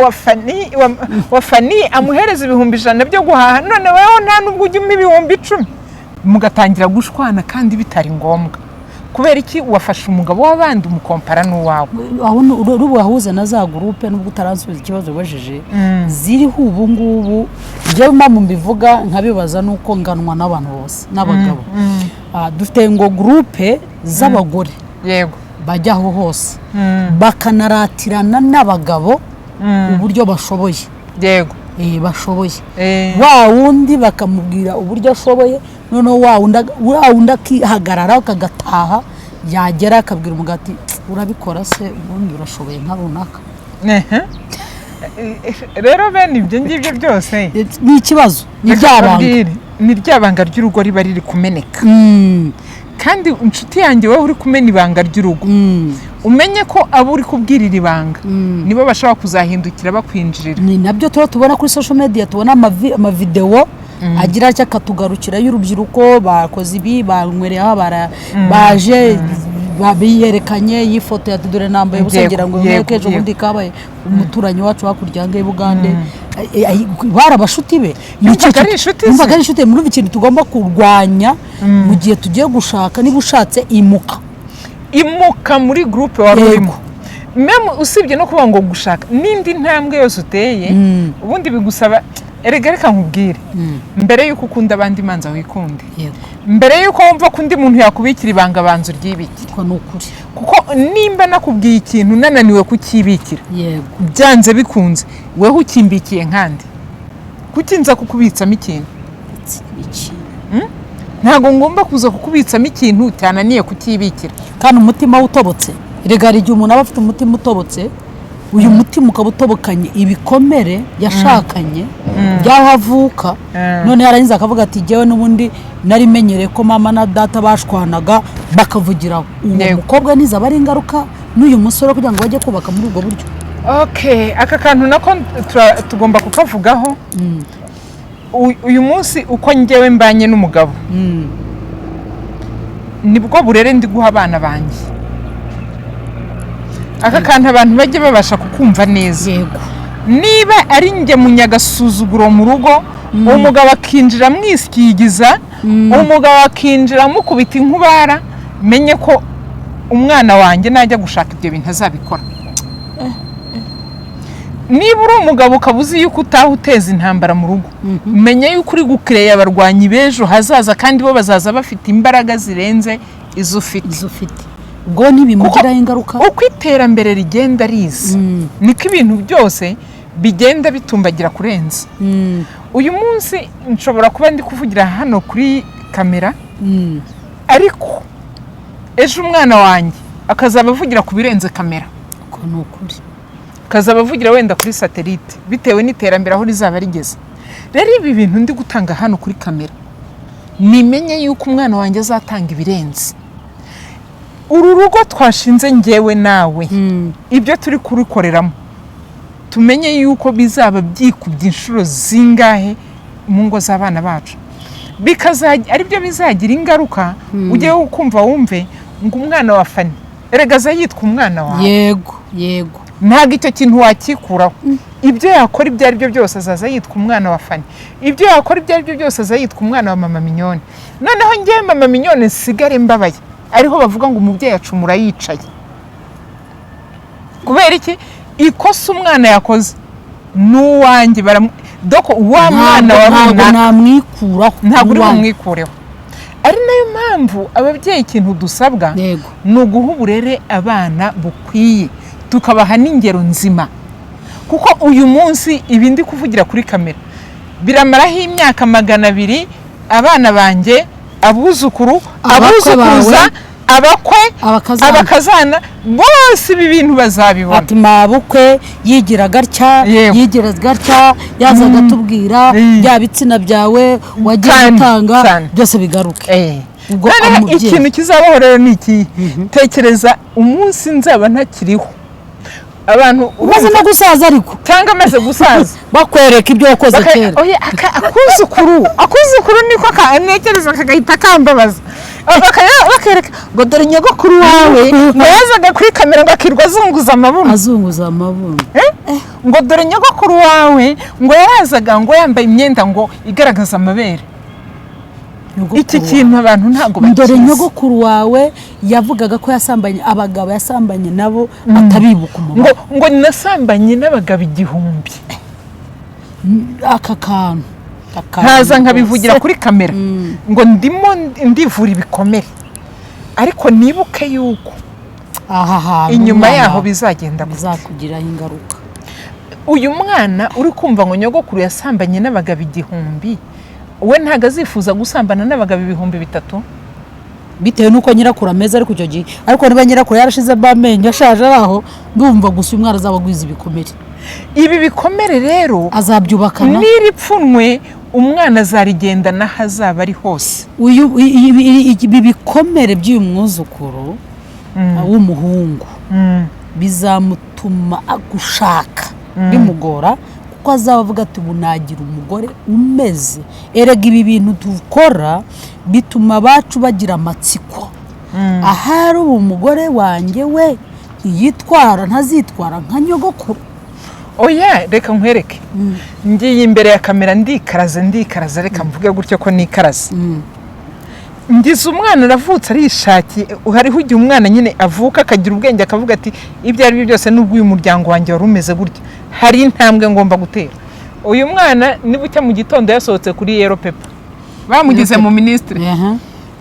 wa Fani amuhereza 100 byo guhaha, none wewe nta nubwo ujya umpa 10,000. Mugatangira gushwana kandi bitari ngombwa. Kubera iki wafashe umugabo w'abandi umukompara n'uwawe? Urubu wahuza na za groupe nubwo utaransubiza ikibazo bajeje ziriho ubu ngubu. Njyewe mpamvu mbivuga nkabibaza nuko nganwa n'abantu bose n'abagabo. Dufite ngo groupe z'abagore bajyaho hose bakanaratirana n'abagabo uburyo bashoboye. Bashoboye wa wundi bakamubwira uburyo ashoboye, none wa wundi akihagarara akagataha, yagera akabwira umugati urabikora se ubundi urashoboye nka runaka. Rero bene ibyo ngibyo byose ni ikibazo, ni ryabanga ry'urugo riba riri kumeneka. Kandi inshuti yanjye wowe uri kumena ibanga ry'urugo, umenye ko abo uri kubwirira ibanga nibo bashaka kuzahindukira bakwinjirira. Ni nabyo tubona kuri social media, tubona amavideo agira cyo akatugarukira y'urubyiruko bakoze ibi banywereho baje babiyerekanye yifoto ya tudure nambaye busengera ngo mwekeje ubundi kabaye umuturanyi wacu hakuryange Bugande barabashuti be. Numva gari inshuti muri ikintu tugomba kurwanya mu gihe tugiye gushaka. Niba ushatse imuka muri groupe warimo, meme usibye no kuba ngo gushaka nindi ntambwe yose uteye ubundi bigusaba erega reka nkubwire, mbere yuko ukunda abandi manza wikunde. Mbere yuko wumva ko undi muntu yakubikira ibanga banzu ryibikira. Ko nukuri, kuko nimba nakubwiye ikintu nananiwe kukibikira, byanze bikunze wewe ukimbikiye nkandi kukinza kukubitsamo ikintu. Ntago ngomba kuza kukubitsamo ikintu utananiye kukibikira. Kandi umutima utobotse, erega igihe umuntu aba afite umutima utobotse, uyu mutima ukabutobokanye ibikomere yashakanye byaho avuka. None yarangiza akavuga ati jewe n'ubundi nari menyereye ko mama na data bashwanaga bakavugira umukobwa niza bari ingaruka n'uyu musore kugira ngo bajye kubaka muri ubwo buryo. Aka kantu nako tugomba kukavugaho. Uyu munsi uko njyewe mbanye n'umugabo nibwo burere ndi guha abana banjye. Aka kantu abantu bajye babasha kukumva neza. Niba ari njye munyagasuzuguro mu rugo, umugabo akinjira mwiskigiza, umugabo akinjira mukubita inkubara, menye ko umwana wanjye najya gushaka ibyo bintu azabikora. Niba uri umugabo ukabuzi yuko utahuteza intambara mu rugo, menye yuko uri gukreye abarwanyi bejo hazaza kandi bo bazaza bafite imbaraga zirenze izo ufite. Ubwo nibimugiraho ingaruka. Uko iterambere rigenda riza niko ibintu byose bigenda bitumbagira kurenza. Uyu munsi nshobora kuba ndi kuvugira hano kuri kamera, ariko ejo umwana wanjye akazaba avugira ku birenze kamera. Ko nukuri akazaba avugira wenda kuri satellite bitewe n'iterambere aho rizaba rigeze. Rero ibi bintu ndi gutanga hano kuri kamera, nimenye yuko umwana wanjye azatanga ibirenze. Uru rugo twashinze ngewe nawe, ibyo turi kurukoreramo tumenye yuko bizaba byikubye inshuro zingahe mu ngo z'abana bacu, ari byo bizagira ingaruka. Ujye ukumva wumve ngo umwana wa Fani erega yitwa umwana wawe. Yego ntago icyo kintu wakikuraho. Ibyo yakora ibyo ari byo byose azaza yitwa umwana wa Fani, ibyo yakora ibyo ari byo byose azaza yitwa umwana wa mama Mignone. Noneho ngewe mama Mignone sigare mbabaye ariho bavuga ngo umubyeyi acumura yicaye. kubera iki ikosa umwana yakoze n'uwanjye doko wa mwana wa runaka namwikuraho ntabwo uri bumwikureho. Ari nayo mpamvu ababyeyi ikintu dusabwa ni uguha uburere abana bukwiye tukabaha n'ingero nzima, kuko uyu munsi ibi ndi kuvugira kuri kamera biramaraho imyaka 200 abana banjye abuzukuru abuzukuruza abakwe abakazana bose ibi bintu bazabibona. Ati mabukwe yigira gatya yigira gatya yazaga tubwira bya bitsina byawe wagiye gutanga byose bigaruke. Ubwo ikintu kizabaho rero ni iki? Tekereza umunsi nzaba ntakiriho abantu umaze no gusaza ariko cyangwa amaze gusaza bakwereka ibyo wakoze kera. Oya akuzukuru niko kanekereza kagahita kambabaza bakereka ngo dore nyogokuru wawe ngo yazaga kuri kamera ngo akirwa azunguza amabuno ngo dore nyogokuru wawe ngo yarazaga ngo yambaye imyenda ngo igaragaza amabere. Iki kintu abantu ntago bakizi. Dore nyogokuru wawe yavugaga ko yasambanye abagabo yasambanye nabo atabibuka ngo nasambanye n'abagabo 1000. Aka kantu nkaza nkabivugira kuri kamera ngo ndimo ndivura ibikomere, ariko nibuke yuko inyuma yaho bizagenda bizakugiraho ingaruka. Uyu mwana uri kumva ngo nyogokuru yasambanye n'abagabo 1000, we ntago azifuza gusambana n'abagabo 3000 bitewe nuko nyirakuru ameze ariko icyo gihe. Ariko niba nyirakuru yarashize bamenye ashaje aho ndumva gusa umwana azabagwiza ibikomere. Ibi bikomere rero azabyubakana n'iripfunwe umwana azarigendana hazaba ari hose. Ibi bikomere by'uyu mwuzukuru w'umuhungu bizamutuma agushaka bimugora, kuko azavuga ati ubu nagira umugore umeze. Erega ibi bintu dukora bituma abacu bagira amatsiko. Ahari ubu umugore wanjye we yitwara ntazitwara nka nyogokuru. Oya reka nkwereke ngiye imbere ya kamera ndikaraze reka mvuge gutyo ko nikaraze. Ngize umwana aravutse arishaki, hariho igihe umwana nyine avuka akagira ubwenge akavuga ati ibyo ari byo byose nubwo uyu muryango wanjye wari umeze gutya hari intambwe ngomba gutera. Uyu mwana nibucya mu gitondo yasohotse kuri Yellow Paper bamugize mu ministry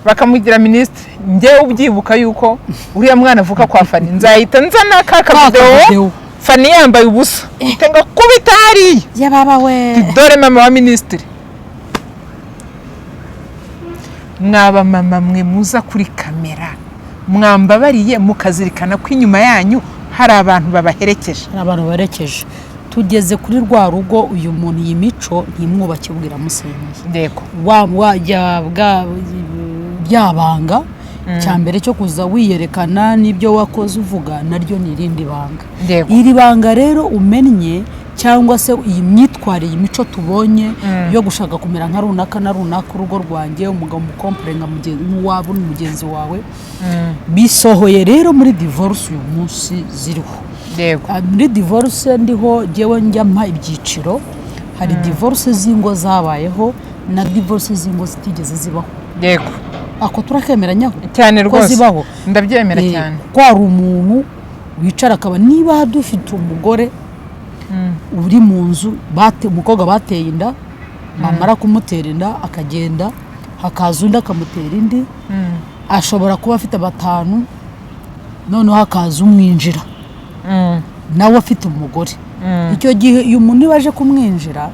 bakamugira ministry. Ngewe ubyibuka yuko uriya mwana avuka kwa Fani nzahita nzana kaka video Fani yambaye ubusa tenga kubita hariya ya baba we dore mama wa ministry. Mwaba mama mwe muza kuri kamera mwambabariye mukazirikana ko inyuma yanyu hari abantu babaherekeje. Tugeze kuri rwa rugo uyu muntu iyi mico ntimwubake bwira musenyeye. Yego byabanga cyambere cyo kuza wiyerekana n'ibyo wakoze uvuga naryo ni irindi banga. Iri banga rero umennye cyangwa se iyi myitwarire imico tubonye yo gushaka kumera nka runaka na runaka urugo rwanjye umugabo mukomperenga mugenzi mugenzi wawe bisohoye rero muri divorce uyu munsi ziriho. Muri divorce ndiho jewe njyampa ibyiciro. Hari divorce z'ingo zabayeho na divorce z'ingo zitigeze zibaho. Yego ako turakemeranyaho cyane rwose zibaho. Ndabyemera cyane ko ari umuntu wicara akaba niba dufite umugore uri mu nzu umukobwa bateye inda bamara kumutera inda akagenda hakaza undi akamutera indi ashobora kuba afite 5 noneho hakaza umwinjira nawe afite umugore. Icyo gihe uyu muntu baje kumwinjira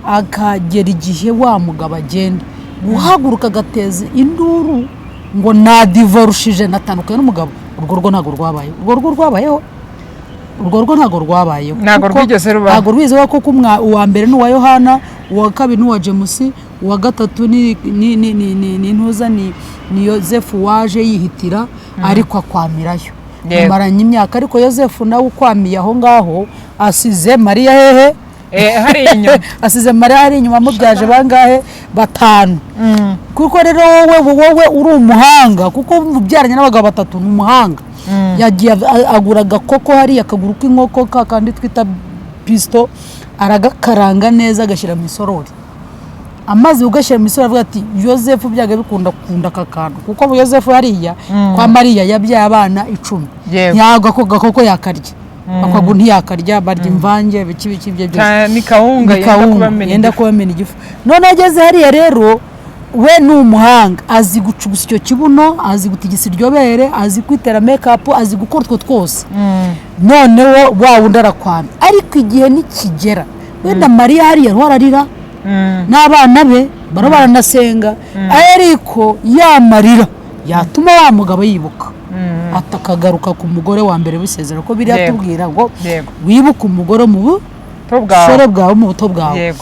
akagera igihe wa mugabo agenda guhaguruka agateza induru ngo na divorce natandukanye n'umugabo. Urwo rwo ntago rwabaye. Urwo rwo ntago rwabayeho. Ntago rwigeze rubaho. Ntago rwizeho kuko uwa mbere n'uwa Yohana, uwa kabiri n'uwa James, uwa gatatu ni ntuza ni Yosefu waje yihitira ariko akwamirayo. Maranye imyaka ariko Yosefu nawe ukwamiye aho ngaho asize Mariya hehe hari inyuma asize Mariya hari inyuma mubyaje bangahe 5. Kuko rero wowe uri umuhanga kuko mubyaranye n'abagabo 3 ni umuhanga. Yagiye agura agakoko hari akaguru k'inkoko kandi twita pisto aragakaranga neza agashyira mu isorori. Amazi ugashyira mu isorori avuga ati Yosefu byaga bikunda kakando kuko Yosefu hariya kwa Mariya yabyaye abana 10. Yaga ko gakoko yakarya akaguru ntiyakarya barya imvange biki bye byose ni kawunga yenda kubamena igifu none ageze hariya rero we ni umuhanga azi gucugusa icyo kibuno azi gutigisa iryo bere azi kwitera make-up azi gukora utwo twose noneho wa wundi arakwana ariko igihe nikigera wenda Mariya hariya ararira n'abana be baranasenga ariko yamarira yatuma wa mugabo yibuka atakagaruka ku mugore wa mbere bisezera ko biri atubwira ngo wibuka umugore mu busore bwawe mu buto bwawe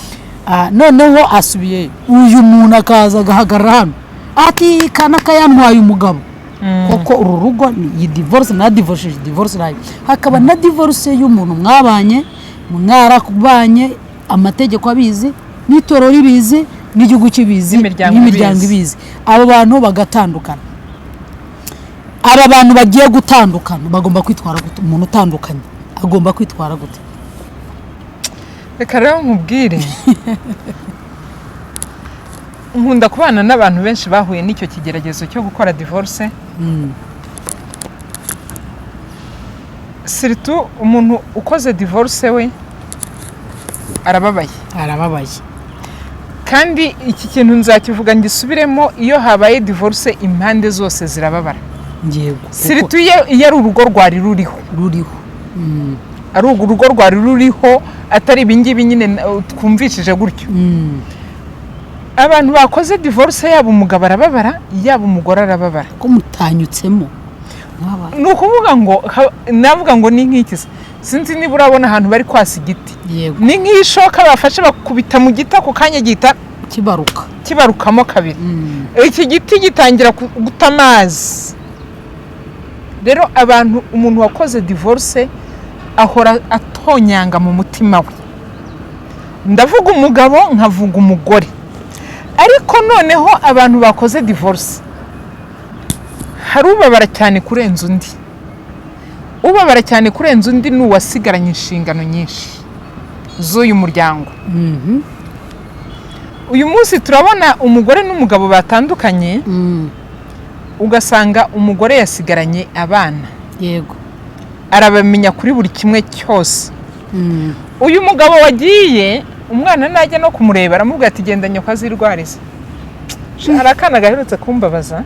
noneho asubiye uyu muntu akaza agahagarara hano ati kana kayantwaye umugabo koko uru rugo ni divorce na divorce life hakaba na divorce y'umuntu mwabanye mwarakubanye amategeko abizi n'itorero ribizi n'igihugu kibizi n'imiryango ibizi abo bantu bagatandukana aba bantu bagiye gutandukana bagomba kwitwara gute umuntu utandukanye agomba kwitwara gute reka rero nkubwire nkunda kubana n'abantu benshi bahuye n'icyo kigeragezo cyo gukora divorce surtout umuntu ukoze divorce we arababaye kandi iki kintu nzakivuga ngisubiremo iyo habaye divorce impande zose zirababara surtout iyo ari urugo rwari ruriho ari urugo rwari ruriho atari ibingibi nyine twumvishije gutyo abantu bakoze divorce yaba umugabo arababara yaba umugore arababara ko mutanyutsemo ni ukuvuga ngo navuga ngo ni nk'iki sinzi niba urabona ahantu bari kwasa igiti ni nk'ishoka bafashe bakubita mu giti ako kanya gihita kibarukamo kabiri iki giti gitangira guta amazi rero abantu umuntu wakoze divorce ahora atonyanga mu mutima we ndavuga umugabo nkavuga umugore ariko noneho abantu bakoze divorce hari ubabara cyane kurenza undi ubabara cyane kurenza undi ni uwasigaranye inshingano nyinshi z'uyu muryango uyu munsi turabona umugore n'umugabo batandukanye ugasanga umugore yasigaranye abana arabamenya kuri buri kimwe cyose uyu mugabo wagiye umwana najya no kumureba aramubwira ati genda nyoko azirwarize hari akana gaherutse kumbabaza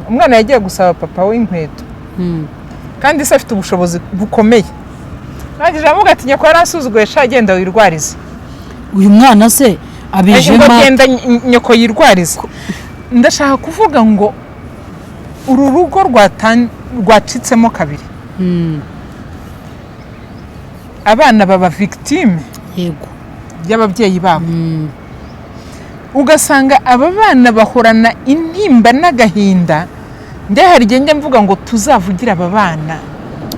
umwana yagiye gusaba papa we inkweto kandi se afite ubushobozi bukomeye nagije aramubwira ati nyoko yarasuzuguye sha genda wirwarize uyu mwana se abijema genda nyoko yirwarize ndashaka kuvuga ngo uru rugo rwacitsemo kabiri abana baba victime y'ababyeyi babo ugasanga aba bana bahorana intimba n'agahinda hari igihe mvuga ngo tuzavugira aba bana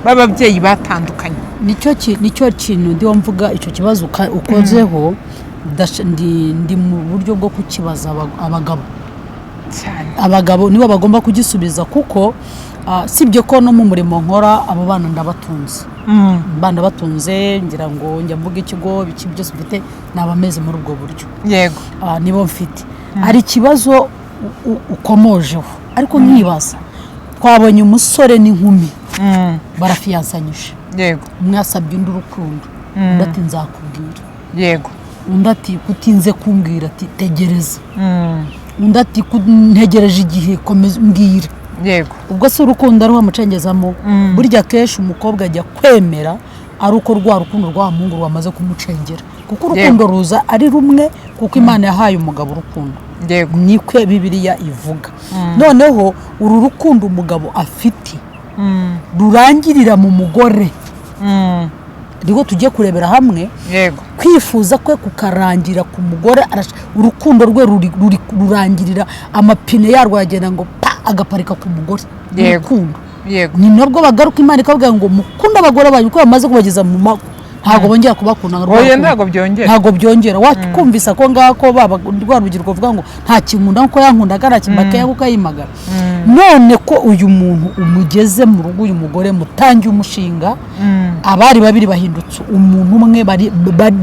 b'ababyeyi batandukanye nicyo kintu ndi mvuga icyo kibazo ukozeho ndi mu buryo bwo kukibaza abagabo nibo bagomba kugisubiza kuko sibyo ko no mu murimo nkora abo bana ndabatunze bana batunze ngira ngo njya mvuga ikigo biki byose mfite nabameze muri ubwo buryo yego nibo mfite ari kibazo ukomojeho ariko nkibaza twabonye umusore n'inkumi barafiyansanyije yego umwe yasabye undi urukundo undi ati nzakubwira yego undi ati kutinze kumbwira ati tegereza undi ati ntegereje igihe komeza mbwira yego ubwo se urukundo ari wamucengezamo burya kenshi umukobwa ajya kwemera ari uko rwa rukundo rwa muhungu rwamaze kumucengera kuko urukundo ruza ari rumwe kuko Imana yahaye umugabo urukundo nikwe Bibiliya ivuga noneho uru rukundo umugabo afite rurangirira mu mugore rero tujye kurebera hamwe kwifuza kwe kukarangira ku mugore urukundo rwe rurangirira amapine yarwo yagenda ngo agaparika ku mugore urukundo ni nabwo bagaruka Imana ikavuga ngo mukunda abagore banyu ko bamaze kubageza mu mago ntago bongera kubakunda ntago byongera wakumvisa ko ngako baba rwarugirwa vuga ngo nta kinkunda nko yankunda garakimaka yaguka yimagara none ko uyu muntu umugeze mu rugo uyu mugore mutangiye umushinga abari babiri bahindutse umuntu umwe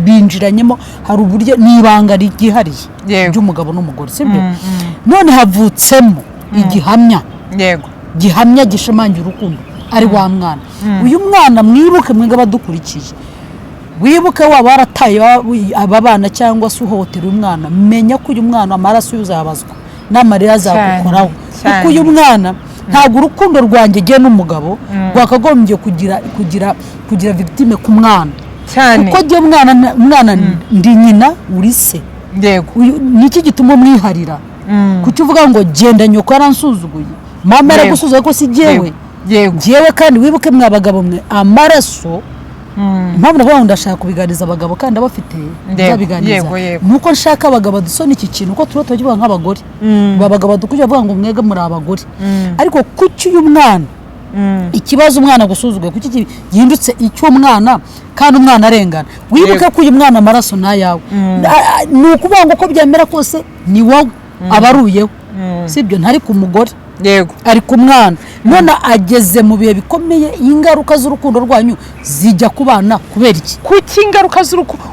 binjiranyemo hari uburyo nibanga rigihariye by'umugabo n'umugore sibyo none havutsemo igihamya gihamya gishimangira urukundo ari wa mwana. Uyu mwana mwibuke mwega badukurikiye, wibuke waba warataye aba bana cyangwa se uhohotera umwana, menya ko uyu mwana amaraso yuzabazwa n'amarira azagukoraho, kuko uyu mwana ntabwo urukundo rwanjye giye n'umugabo rwakagombye kugira victime ku mwana cyane, kuko giye mwana ndi nyina uri se. Niki gituma umwiharira kuki uvuga ngo genda nyoko yaransuzuguye, mama yaragusuzuguye ko si jewe. Kandi wibuke mwe abagabo mwe amaraso, mpamvu navuga ngo ndashaka kubiganiza abagabo kandi abafite nzabiganiza, nuko nshaka abagabo dusona iki kintu ko turo tuvuga nk'abagore, abagabo dukuje bavuga ngo mwega muri abagore, ariko kuki uyu mwana ikibazo umwana gusuzuguye kuki gihindutse icyo mwana kandi umwana arengana. Wibuke ko uyu mwana amaraso nayawe, nukuvuga ngo ko byamera kose ni wowe abaruyeho, sibyo ntari ku mugore, ari ku mwana. None ageze mu bihe bikomeye, ingaruka z'urukundo rwanyu zijya ku bana kubera iki? Kuki ingaruka z'urukundo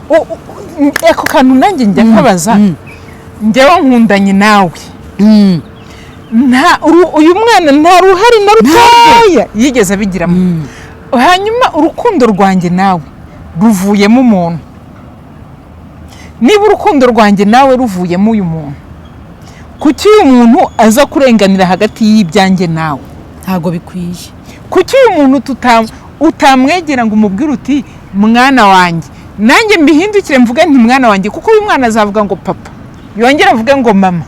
eko kantu nanjye njya nkabaza, njyewe nkundanye nawe, uyu mwana nta ruhari na rutoya yigeze abigiramo, hanyuma urukundo rwanjye nawe ruvuyemo umuntu. Niba urukundo rwanjye nawe ruvuyemo uyu muntu, kuki uyu muntu aza kurenganira hagati y'ibyanjye nawe? Ntago bikwiye. Kuki uyu muntu utamwegera ngo umubwire uti mwana wanjye, nanjye mbihindukire mvuge nti mwana wanjye, kuko uyu mwana azavuga ngo papa, yongera avuge ngo mama,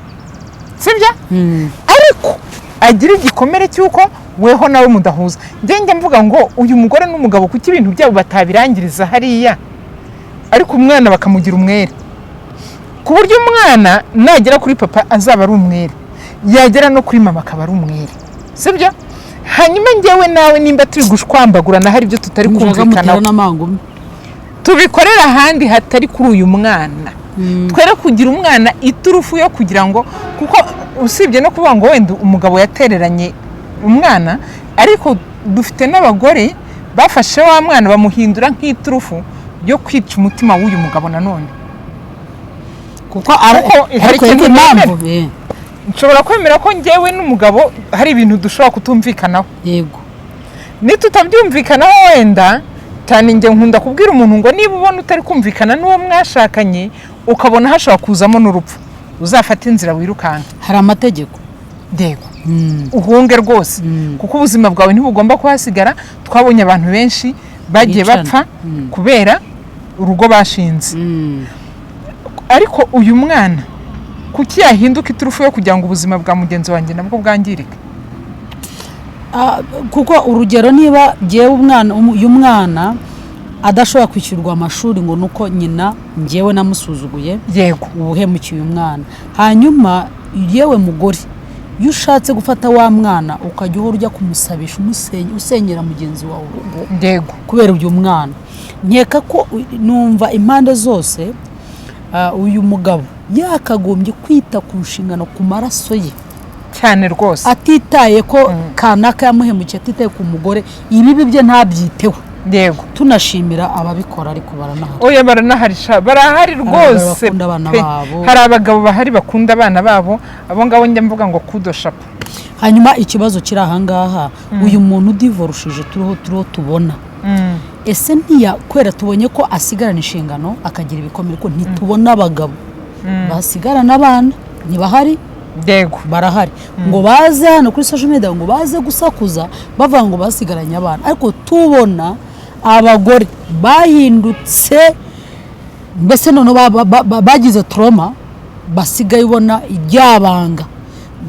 sibyo? Ariko agira igikomere cy'uko weho nawe mudahuza. Njye mvuga ngo uyu mugore n'umugabo kuki ibintu byabo batabirangiriza hariya, ariko umwana bakamugira umwere, ku buryo umwana nagera kuri papa azaba ari umwere, yagera no kuri mama akaba ari umwere, sibyo? Hanyuma njyewe nawe nimba turi gushwambagurana hari ibyo tutari kumvikanaho, tubikorera ahandi hatari kuri uyu mwana. Twere kugira umwana iturufu yo kugira ngo, kuko usibye no kuvuga ngo wenda umugabo yatereranye umwana, ariko dufite n'abagore bafashe wa mwana bamuhindura nk'iturufu yo kwica umutima w'uyu mugabo nanone. Kuko ariko impamvu nshobora kwemera ko njyewe n'umugabo hari ibintu dushobora kutumvikanaho, yego nitutabyumvikanaho wenda cyane. Njye nkunda kubwira umuntu ngo niba ubona utari kumvikana n'uwo mwashakanye ukabona hashobora kuzamo n'urupfu, uzafata inzira wirukanka, hari amategeko, yego uhunge rwose, kuko ubuzima bwawe ntibugomba kuhasigara. Twabonye abantu benshi bagiye bapfa kubera urugo bashinze, ariko uyu mwana kuki yahinduka iturufu yo kugira ngo ubuzima bwa mugenzi wanjye nabwo bwangirike? Kuko urugero niba ngewe uyu mwana adashobora kwishyurwa amashuri ngo nuko nyina ngewe namusuzuguye, yego ubuhemukiye uyu mwana. Hanyuma yewe mugore, iyo ushatse gufata wa mwana ukajya uhora ujya kumusabisha usenyera mugenzi wawe urugo, yego kubera uyu mwana, nkeka ko numva impande zose uyu mugabo yakagombye kwita ku nshingano ku maraso ye cyane rwose, atitaye ko kanaka yamuhemukiye, atitaye ku mugore, ibibi bye ntabyiteho. Yego tunashimira ababikora, ariko baranahari. Oya barahari rwose, hari abagabo bahari bakunda abana babo, abo ngabo njya mvuga ngo kudo shapo. Hanyuma ikibazo kiri ahangaha, uyu muntu divorushije turiho tubona, ese kwera tubonye ko asigarana inshingano akagira ibikomere, ko ntitubona abagabo basigarana abana, ntibahari. Yego barahari, ngo baze hano kuri social media ngo baze gusakuza bavuga ngo basigaranye abana, ariko tubona abagore bahindutse, mbese none bagize trauma, basigaye ubona iryabanga,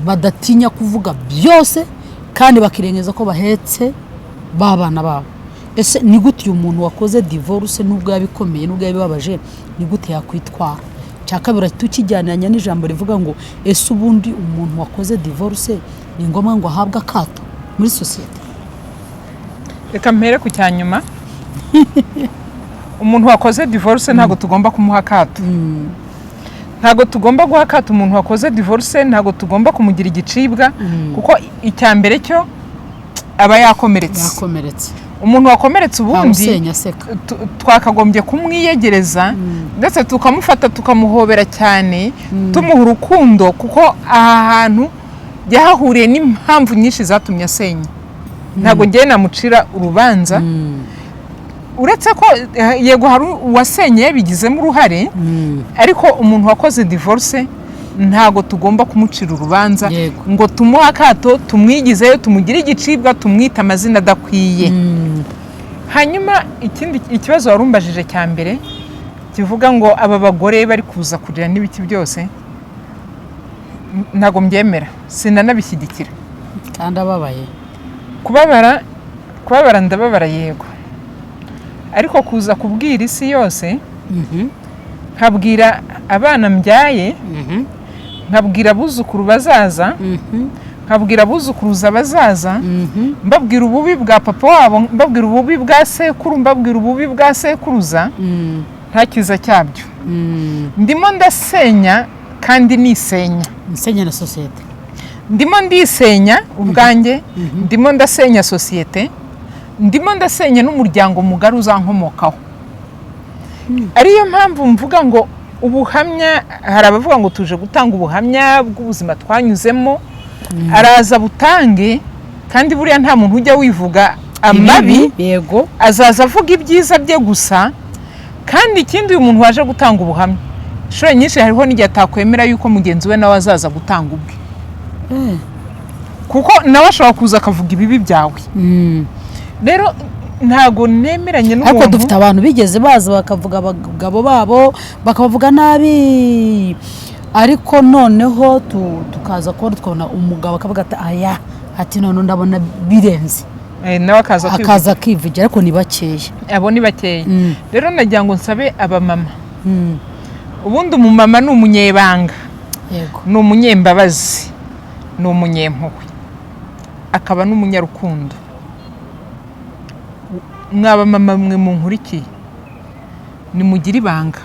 badatinya kuvuga byose kandi bakirengeza ko bahetse babana babo. Ese ni gute uyu muntu wakoze divorce nubwo yabikomeye nubwo yabibabaje, ni gute yakwitwara? Cyakabira tukijyananya n'ijambo rivuga ngo ese ubundi umuntu wakoze divorce ni ngombwa ngo ahabwe akato muri society? Reka mpere ku cyanyuma. Umuntu wakoze divorce ntago tugomba kumuha akato, ntago tugomba guha akato umuntu wakoze divorce, ntago tugomba kumugira igicibwa, kuko icyambere cyo aba yakomeretse. Umuntu wakomeretse ubundi twakagombye kumwiyegereza, ndetse tukamufata tukamuhobera cyane, tumuha urukundo, kuko aha hantu yahahuriye n'impamvu nyinshi zatumye asenya. ntabwo ngiye namucira urubanza uretse ko yego hari uwasenye yabigizemo uruhare ariko umuntu wakoze divorce ntago tugomba kumucira urubanza ngo tumuhe akato tumwigizeyo tumugire igicibwa tumwita amazina adakwiye. Hanyuma ikibazo warumbajije cya mbere kivuga ngo aba bagore bari kuza kurira n'ibiki byose ntago mbyemera sinanabishyigikira kandi ababaye kubabara ndababara yego ariko kuza kubwira isi yose nkabwira abana mbyaye nkabwira abuzukuru bazaza nkabwira abuzukuruza bazaza mbabwira ububi bwa papa wabo mbabwira ububi bwa sekuru mbabwira ububi bwa sekuruza nta kiza cyabyo ndimo ndasenya kandi nisenya na sosiyete ndimo ndisenya ubwanjye ndimo ndasenya sosiyete ndimo ndasenya n'umuryango mugari uzankomokaho. Ariyo mpamvu mvuga ngo ubuhamya hari abavuga ngo tuje gutanga ubuhamya bw'ubuzima twanyuzemo araza butange kandi buriya nta muntu ujya wivuga amabi yego azaza avuga ibyiza bye gusa kandi ikindi uyu muntu waje gutanga ubuhamya inshuro nyinshi hariho n'igihe atakwemera yuko mugenzi we nawe azaza gutanga ubwe kuko nawe ashobora kuza akavuga ibibi byawe. Rero ntago nemeranye n'umuntu ariko dufite abantu bigeze baza bakavuga abagabo babo bakavuga nabi ariko noneho tukaza ko twabona umugabo akavuga ati aya ati none ndabona birenze nawe akaza kivugira ariko ni bakeya abo ni bakeya. Rero nagira ngo nsabe aba mama ubundi umumama ni umunyebanga yego ni umunyembabazi ni umunyempuhwe akaba n'umunyarukundo. Mwaba mama mwe munkurikiye nimugire ibanga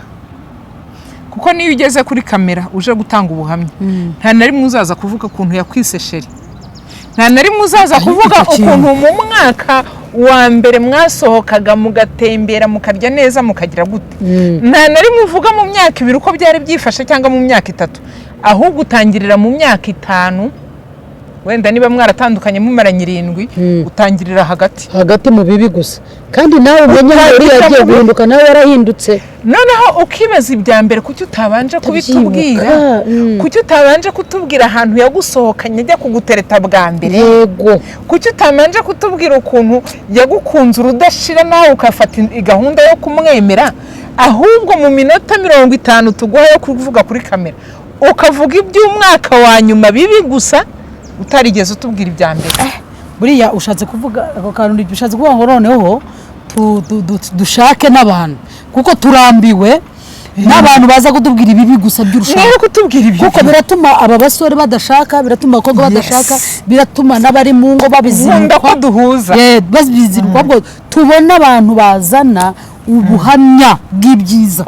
kuko niyo ugeze kuri kamera uje gutanga ubuhamya nta na rimwe uzaza kuvuga ukuntu yakwisesheri nta na rimwe uzaza kuvuga ukuntu mu mwaka wa mbere mwasohokaga mugatembera mukarya neza mukagira gute nta na rimwe uvuga mu myaka 2 uko byari byifashe cyangwa mu myaka 3 ahubwo utangirira mu myaka 5 wenda niba mwaratandukanye mumaranye 7 utangirira hagati mu bibi gusa kandi nawe umenye uri yagiye guhinduka nawe yarahindutse noneho ukibaza ibya mbere kuki utabanje kubitubwira kuki utabanje kutubwira ahantu yagusohokanye ajya kugutereta bwa mbere yego kuki utabanje kutubwira ukuntu yagukunze urudashira nawe ukafata gahunda yo kumwemera ahubwo mu minota 50 tuguha yo kuvuga kuri kamera ukavuga iby'umwaka wa nyuma bibi gusa utarigeze utubwira ibya mbere. Buriya ushatse kuvuga ako kantu ushatse kuvuga ngo noneho dushake n'abantu kuko turambiwe n'abantu baza kutubwira ibibi gusa by'urushaka no kutubwira ibyo kuko biratuma aba basore badashaka biratuma abakobwa badashaka biratuma n'abari mu ngo babizirwa ko duhuza bazizirwa bwo tubona abantu bazana ubuhamya bw'ibyiza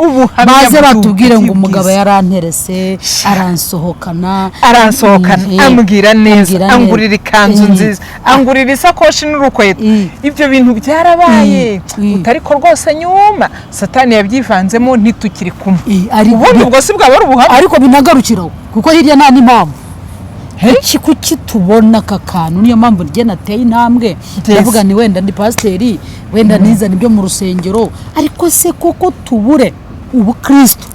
baze batubwire ngo umugabo yaranterese aransohokana ambwira neza angurira ikanzu nziza angurira isakoshi n'urukweto ibyo bintu byarabaye utariko rwose nyuma satani yabyivanzemo ntitukiri kumwe ubundi ubwo si bwaba ari ubuhamya ariko binagarukiraho kuko hirya nta n'impamvu kuki tubona aka kantu niyo mpamvu njye nateye intambwe ndavuga ni wenda ndi pasiteri wenda nizana ibyo mu rusengero ariko se koko tubure ubukristo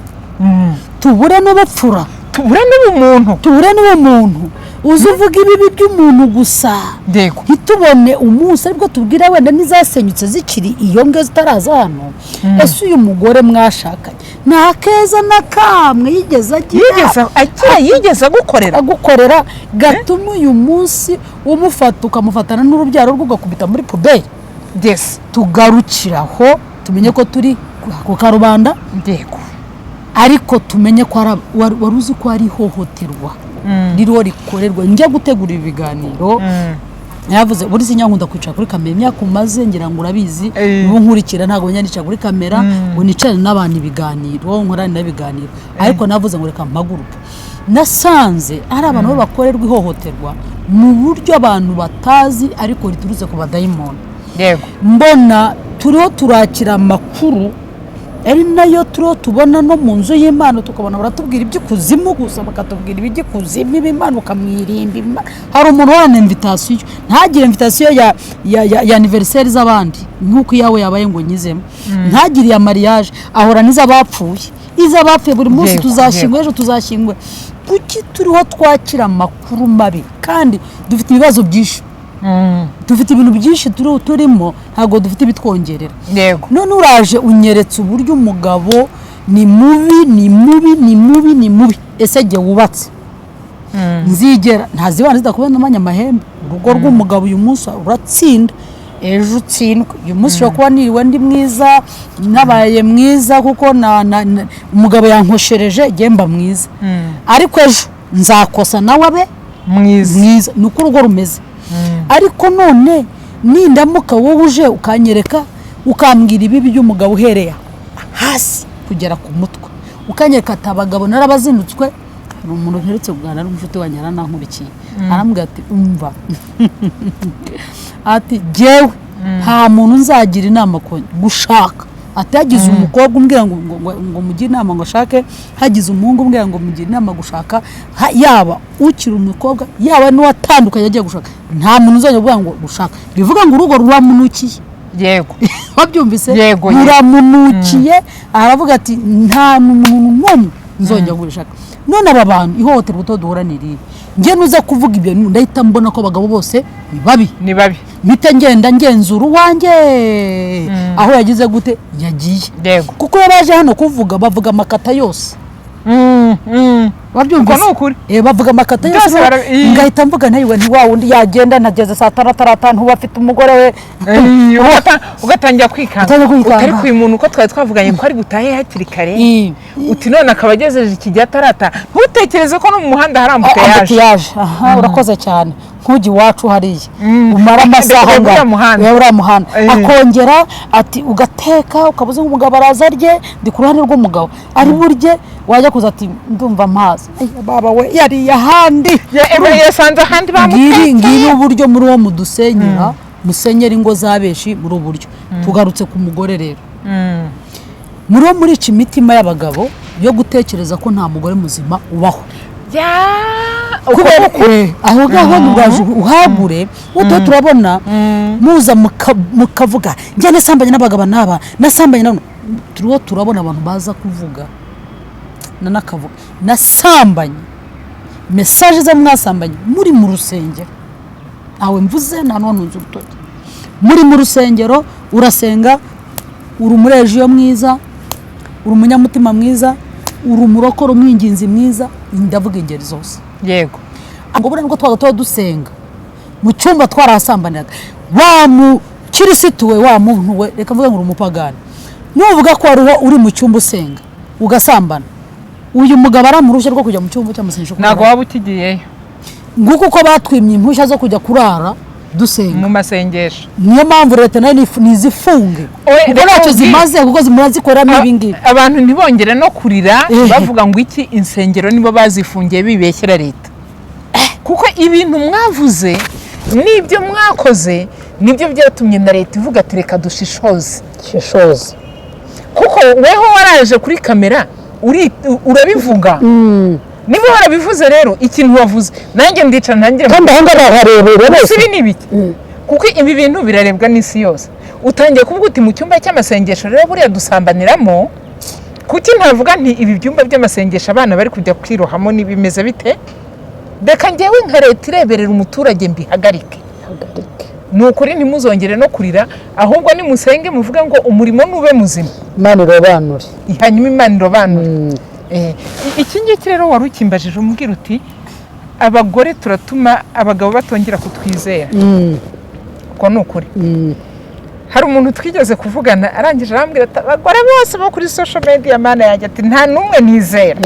tubure n'ubupfura tubure n'ubumuntu uzi uvuga ibibi by'umuntu gusa ntitubone umunsi ariko tubwira wenda n'izasenyutse zikiri iyo nge zitaraza hano ese uyu mugore mwashakanye nta keza na kamwe yigeze agukorera gatuma uyu munsi umufata ukamufatana n'urubyaro rw'ugakubita muri puberi tugarukiraho tumenye ko turi ku karubanda ariko tumenye ko wari uzi ko ari ihohoterwa ririho rikorerwa njya gutegura ibiganiro yavuze buri sinyankunda kwicara kuri kamera imyaka umaze ngira ngo urabizi ubu nkurikira ntago nyandica kuri kamera ngo nicare n'abantu ibiganiro nkorane n'ibiganiro ariko navuze ngo reka mpaguruke nasanze ari abantu bakorerwa ihohoterwa mu buryo abantu batazi ariko riturutse ku badayimoni yego mbona turiho turakira amakuru ari nayo tubona no mu nzu y'Imana tukabona baratubwira iby'ikuzimu gusa bakatubwira iby'ikuzimu ibimanuka mwirimbi. Hari umuntu wana invitation ntagire invitation ya anniversaire z'abandi nkuko yawe yabaye ngo nyizemo, ntagire ya mariage ahora n'izabapfuye, izabapfuye buri munsi tuzashingwe ejo tuzashingwe. Kuki turiho twakira amakuru mabi kandi dufite ibibazo byinshi, dufite ibintu byinshi turimo, ntabwo dufite ibitwongerera. Yego, none uraje unyeretse uburyo umugabo ni mubi. Ese jye wubatse nzigera ntazibana zidakubona amahembe. Urugo rw'umugabo uyu munsi uratsinda, ejo utsindwa. Uyu munsi ushobora kuba niriwe ndi mwiza, nabaye mwiza kuko umugabo yankoshereje gemba mwiza, ariko ejo nzakosa nawe abe mwiza. Nuko urugo rumeze. Ariko none nindamuka wowe uje ukanyereka ukambwira ibibi by'umugabo uhereye hasi kugera ku mutwe, ukanyereka ati abagabo narabazinutswe. Hari umuntu nteretse kuganira n'umushuti wa nyara nankurikiye, arambwira ati umva ati jewe nta muntu nzagira inama ko gushaka. Ati hagize umukobwa umbwira ngo mugire inama ngo ashake, hagize umuhungu umbwira ngo mugire inama gushaka, yaba ukiri umukobwa yaba n'uwatandukanye agiye gushaka, nta muntu uzajya kuvuga ngo gushaka. Bivuga ngo urugo ruramunukiye. Yego, wabyumvise? Ruramunukiye. Aravuga ati nta muntu n'umwe nzongera gushaka. None aba bantu ihohoterwa duhura n'iri, njye nuza kuvuga ibyo ndahita mbona ko abagabo bose ni babi. Mpita ngenda ngenzura uwanjye aho yagize gute yagiye. Kuko baje hano kuvuga bavuga amakata yose. Wabyumvise? Uko nukuri. Bavuga amakata yose. Ngahita mvuga ntayiwe nti wa wundi yagenda nageze saa 6 ntuba afite umugore we. Ugatangira kwikanga. Utari ku umuntu uko twari twavuganye ko ari gutahe hakiri kare. Uti none akabagejeje ikijya tarata. Ntutekereze ko no mu muhanda harambuka yaje. Aha, urakoze cyane. Nkugi wacu hariye umara amasaha uriya muhanda akongera ati ugateka ukabuze umugabo araza rye ndi ku ruhande rw'umugabo ari burye wajya kuza ati ndumva amazi baba we yari yahandi yasanze ahandi bamuteka. Ngiri uburyo muri wo mudusenyera musenyera ingo zabeshi muri uburyo. Tugarutse ku mugore rero, muri wo murica imitima y'abagabo yo gutekereza ko nta mugore muzima ubaho. Aho ngaho nuraje uhagure uto turabona muza mukavuga njye nasambanye n'abagabo naba nasambanye nano turabona abantu baza kuvuga nanakavuga nasambanye message za mwasambanye muri mu rusengero. Awe mvuze nta none unzu rutoki muri mu rusengero urasenga, uri umurejiyo mwiza, uri umunyamutima mwiza, uri umurokoro umwinginzi mwiza, ndavuga ingeri zose. Yego, ngo bure ngo twaga dusenga mu cyumba twarasambaniraga wa mu kirisitu we wa muntu we, reka mvuga ngo umupagani nuvuga ko uri mu cyumba usenga ugasambana, uyu mugabo aramurusha rwo kujya mu cyumba cy'amasengesho. Nago waba ukigiyeyo nguko ko batwimye impushya zo kujya kurara dusenga mu masengesho. Niyo mpamvu leta nayo nizifunge kuko ntacyo zimaze kuko zimurazikoramo ibingibi. Abantu ntibongere no kurira bavuga ngo iki insengero nibo bazifungiye bibeshyera leta, kuko ibintu mwavuze n'ibyo mwakoze nibyo byatumye na leta ivuga ati reka dushishoze. Kuko weho waraje kuri kamera urabivuga. Niba warabivuze rero ikintu wavuze nanjye ndicara ntangira kandi aho ngabarebera bose ibi nibiki, kuko ibi bintu birarebwa n'isi yose. Utangiye kuvuga uti mu cyumba cy'amasengesho rero buriya dusambaniramo, kuki ntavuga nti ibi byumba by'amasengesho abana bari kujya kwirohamo nibimeze bite? Reka njyewe nka leta ireberera umuturage mbihagarike. Nukuri ntimuzongere no kurira, ahubwo nimusenge muvuge ngo umurimo nube muzima, Imana irobanure, hanyuma Imana irobanure. Iki ngiki rero wari ukimbajije umbwira uti abagore turatuma abagabo batongera kutwizera. Ko nukuri hari umuntu twigeze kuvugana arangije arambwira ati abagore bose bo kuri social media mana yanjye ati nta numwe nizera.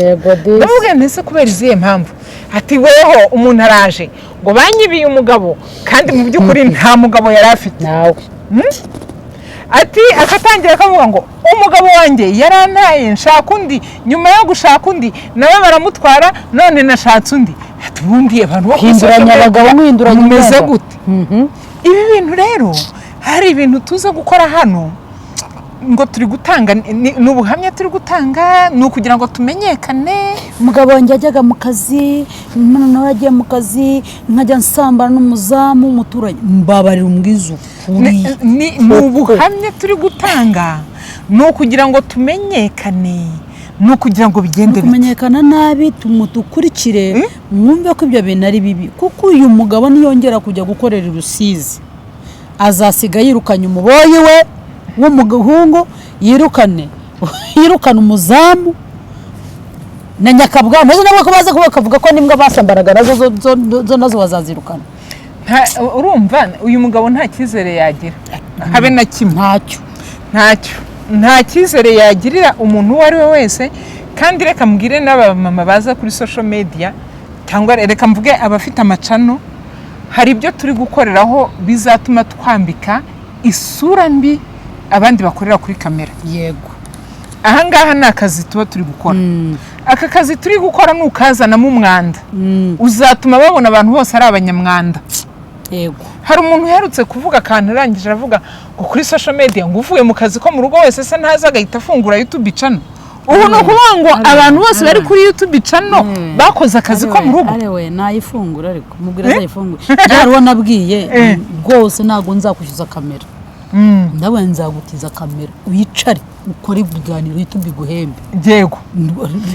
Ndavuga ntese kubera izihe mpamvu? Ati weho umuntu araje ngo banyibiye umugabo kandi mu by'ukuri nta mugabo yari afite. Nawe ati akatangira akavuga ngo umugabo wanjye yarantaye nshaka undi, nyuma yo gushaka undi nawe baramutwara none nashatse undi. Ati bundi abantu bahinduranya abagabo mwinduranya meze gute? Ibi bintu rero hari ibintu tuza gukora hano ngo turi gutanga ni ubuhamya turi gutanga, ni ukugira ngo tumenyekane. Umugabo wanjye yajyaga mu kazi, noneho yagiye mu kazi nkajya nsambana n'umuzamu w'umuturage, mbabarira umbwiza ukuri. Ni ubuhamya turi gutanga, ni ukugira ngo tumenyekane, ni ukugira ngo bigende kumenyekana nabi tumukurikire, mwumve ko ibyo bintu ari bibi, kuko uyu mugabo niyongera kujya gukorera i Rusizi azasiga yirukanye umuboyi we w'umuhungu, yirukana umuzamu na nyakabwa, maze nabo ko baza kuvuga ko nimbwa basambaraga nazo bazazirukana. Urumva uyu mugabo nta cyizere yagira, habe na kimwe, nta cyizere yagirira umuntu uwo ari we wese. Kandi reka mbwire n'abamama baza kuri social media, cyangwa reka mvuge abafite amacano, hari ibyo turi gukoreraho bizatuma twambika isura mbi abandi bakorera kuri kamera. Yego, ahangaha ni akazi tuba turi gukora. Aka kazi turi gukora nukazanamo umwanda, uzatuma babona abantu bose ari abanyamwanda. Yego, hari umuntu uherutse kuvuga akantu arangije aravuga ngo kuri social media ngo uvuye mu kazi ko mu rugo wese se ntaza agahita afungura YouTube channel. Ubu no kuvuga ngo abantu bose bari kuri YouTube channel bakoze akazi ko mu rugo. Arewe nayifungura, ariko mubwira azayifungura. Yari wanabwiye rwose ntago nzakwishyuza kamera, ndawe nzagutiza kamera uyicare ukore ibiganiro YouTube guhembe. Yego,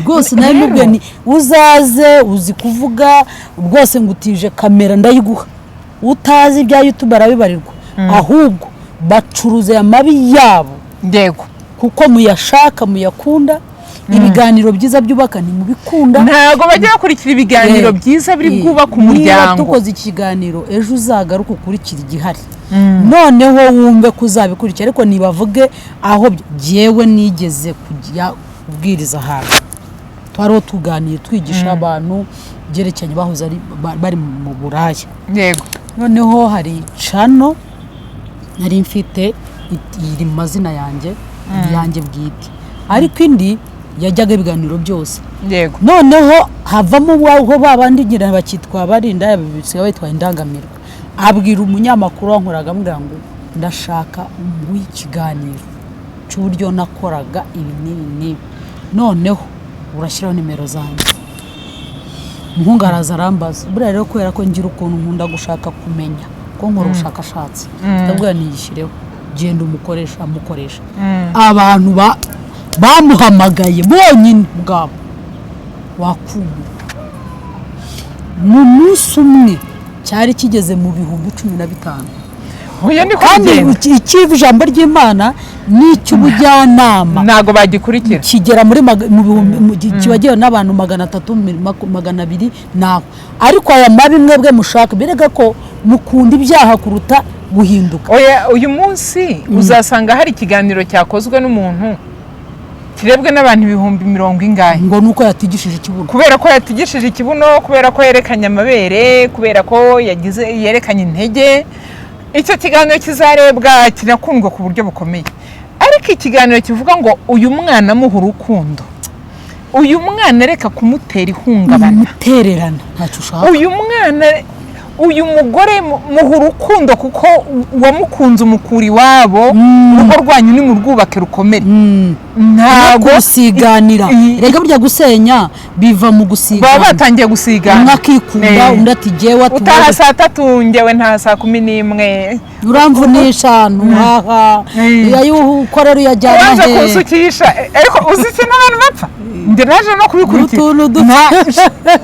rwose nawe mubwiye ni uzaze uzi kuvuga, rwose ngutije kamera ndayiguha. Utazi ibya YouTube arabibarirwa, ahubwo bacuruza amabi yabo. Yego, kuko muyashaka muyakunda, ibiganiro byiza byubaka ni mubikunda, ntago bajya bakurikira ibiganiro byiza biri bwubaka umuryango. Niba tukoze ikiganiro ejo uzagaruka ukurikira igihari, noneho wumve kuzabikurikira. Ariko nibavuge aho jewe nigeze kujya ubwiriza ahantu twariho tuganira twigisha abantu byerekeranye bahoze bari mu buraya. Yego, noneho hari cano nari mfite iri mu mazina yanjye bwite, ariko indi yajyaga ibiganiro byose. Yego, noneho havamo aho babandi ngira bakitwa barinda bisigaye bitwa indangamirwa. Abwira umunyamakuru wankoraga ambwira ngo ndashaka ikiganiro cy'uburyo nakoraga ibi n'ibi, noneho urashyiraho nimero zanjye. Umuhungu araza arambaza, buriya rero kubera ko ngira ukuntu nkunda gushaka kumenya ko nkora ubushakashatsi, ndabwira niyishyireho, genda umukoresha. Abantu bamuhamagaye bonyine bwabo wakumva mu munsi umwe cyari kigeze mu bihumbi 15. kandi ikivu ijambo ry'Imana n'icy'ubujyanama ntago bagikurikira, kigera muri mu bihumbi kibagiye n'abantu 300 200 naho. Ariko aya mabi mwebwe mushaka birega ko mukunda ibyaha kuruta guhinduka. Uyu munsi uzasanga hari ikiganiro cyakozwe n'umuntu kirebwe n'abantu 10,000 ingahe, ngo nuko yatigishije ikibuno, kubera ko yatigishije ikibuno, kubera ko yerekanye amabere, kubera ko yerekanye intege. Icyo kiganiro kizarebwa kirakundwa ku buryo bukomeye. Ariko ikiganiro kivuga ngo uyu mwana muha urukundo, uyu mwana reka kumutera ihungabana, mutererana ntacyo ushaka, uyu mugore muha urukundo kuko wamukunze umukuri wabo, urugo rwanyu ni mu rwubake rukomere. Ntago gusiganira, rega burya gusenya biva mu gusigana. Baba batangiye gusigana, mwakikunda undi ati jewe utaha saa 3 njyewe nta saa 11, uramvunisha ntuhaha ukorera uyajyana he, ubanza kunsukisha. Ariko uziki n'abantu bapfa, njye naje no kubikurikira,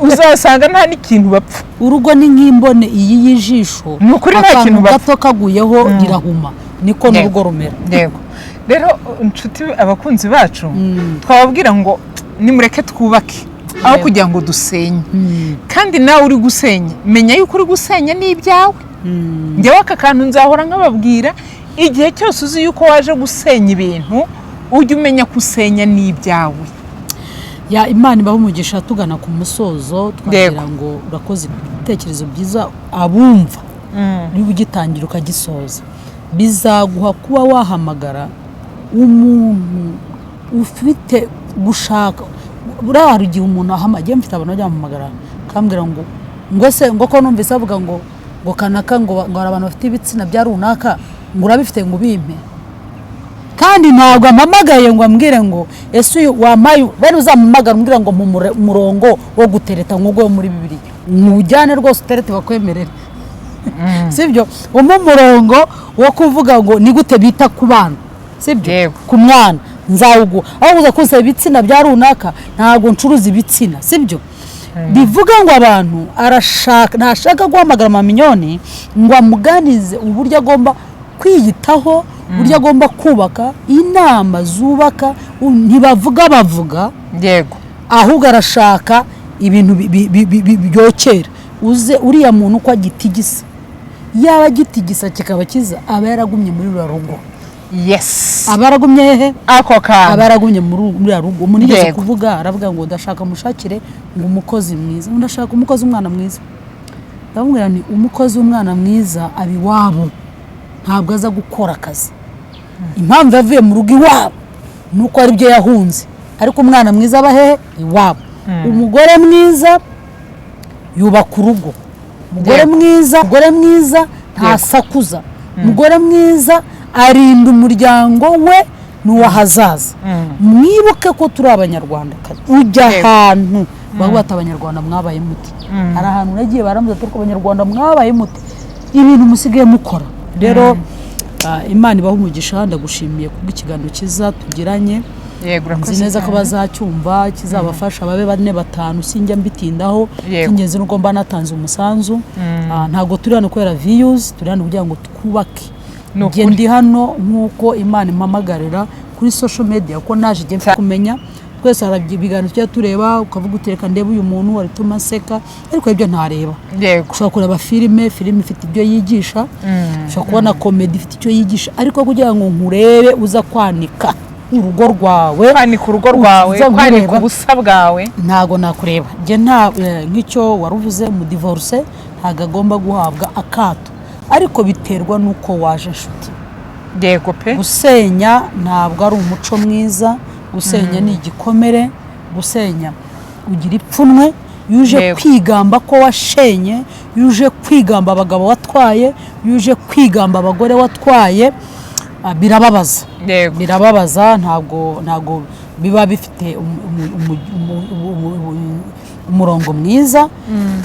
uzasanga nta n'ikintu bapfa. Urugo ni nk'imbone iyi y'ijisho, nukuri nta kintu bapfa, gato kaguyeho irahuma, niko n'urugo rumera. Yego, rero inshuti abakunzi bacu twababwira ngo nimureke twubake aho kugira ngo dusenye. Kandi nawe uri gusenya, menya yuko uri gusenya n'ibyawe. Njyewe aka kantu nzahora nkababwira, igihe cyose uzi yuko waje gusenya ibintu, ujye umenya kusenya n'ibyawe. Ya Imana ibaho umugisha. Tugana ku musozo, twagira ngo urakoze ibitekerezo byiza abumva, niba ugitangira ukagisoza bizaguha kuba wahamagara umuntu ufite gushaka. Buriya hari igihe umuntu ahamagiye, mfite abantu bajya bamuhamagara kambwira ngo se ngo ko numvise avuga ngo kanaka ngo abantu bafite ibitsina bya runaka ngo urabifite ngo bimpe. kandi ntabwo ampamagaye ngo ambwire ngo ese uyu wamaye bene uzampamagara umbwira ngo mu murongo wo gutereta nk'ubwo muri Bibiliya ntujyane rwose uterete bakwemerere sibyo umurongo wo kuvuga ngo ni gute bita ku bana sibyo ku mwana nzawuguha aho uza kunsaba ibitsina bya runaka ntabwo ncuruza ibitsina sibyo bivuga ngo abantu ntashaka guhamagara amamiliyoni ngo amuganize uburyo agomba kwiyitaho uburyo agomba kubaka inama zubaka bavuga yego ahubwo arashaka ibintu byokera uze uriya muntu uko agitigisa yaba agitigisa kikaba kiza aba yaragumye muri rwa rugo aba yaragumye hehe ako kana aba yaragumye muri rwa rugo umuntu yigeze kuvuga aravuga ngo ndashaka mushakire ngo umukozi mwiza ndashaka umukozi umwana mwiza ndamubwira ni umukozi w'umwana mwiza abi wabo ntabwo aza gukora akazi impamvu yavuye mu rugo iwabo nuko ari byo yahunze ariko umwana mwiza aba hehe iwabo umugore mwiza yubaka urugo umugore mwiza ntasakuza umugore mwiza arinda umuryango we n'uwahazaza mwibuke ko turi abanyarwanda ujya ahantu bata abanyarwanda mwabaye muti hari ahantu nagiye baramuza turi abanyarwanda mwabaye muti ibintu musigaye mukora rero Imana ibaha umugisha ndagushimiye kubw'ikiganiro cyiza tugiranye nzi neza ko bazacyumva kizabafasha babe 4-5 sinjya mbitindaho kingenzi nuko mba natanze umusanzu ntago turi hano kwera views turi hano kugira ngo twubake ndi hano nkuko Imana impamagarira kuri social media ko naje je kumenya twese harabye ibiganiro cyo tureba ukavuga utereka ndebe uyu muntu wari tumaseka ariko ibyo ntareba ushobora kureba filime ifite ibyo yigisha ushobora kubona comedy ifite icyo yigisha ariko kugira ngo nkurebe uza kwanika urugo rwawe kwanika ubusa bwawe ntago nakureba je nta nk'icyo waruvuze mu divorce ntago agomba guhabwa akato ariko biterwa nuko waje nshuti yego pe gusenya ntabwo ari umuco mwiza gusenya ni igikomere gusenya ugira ipfunwe yuje kwigamba ko washenye yuje kwigamba abagabo watwaye yuje kwigamba abagore watwaye birababaza ntabwo biba bifite umurongo mwiza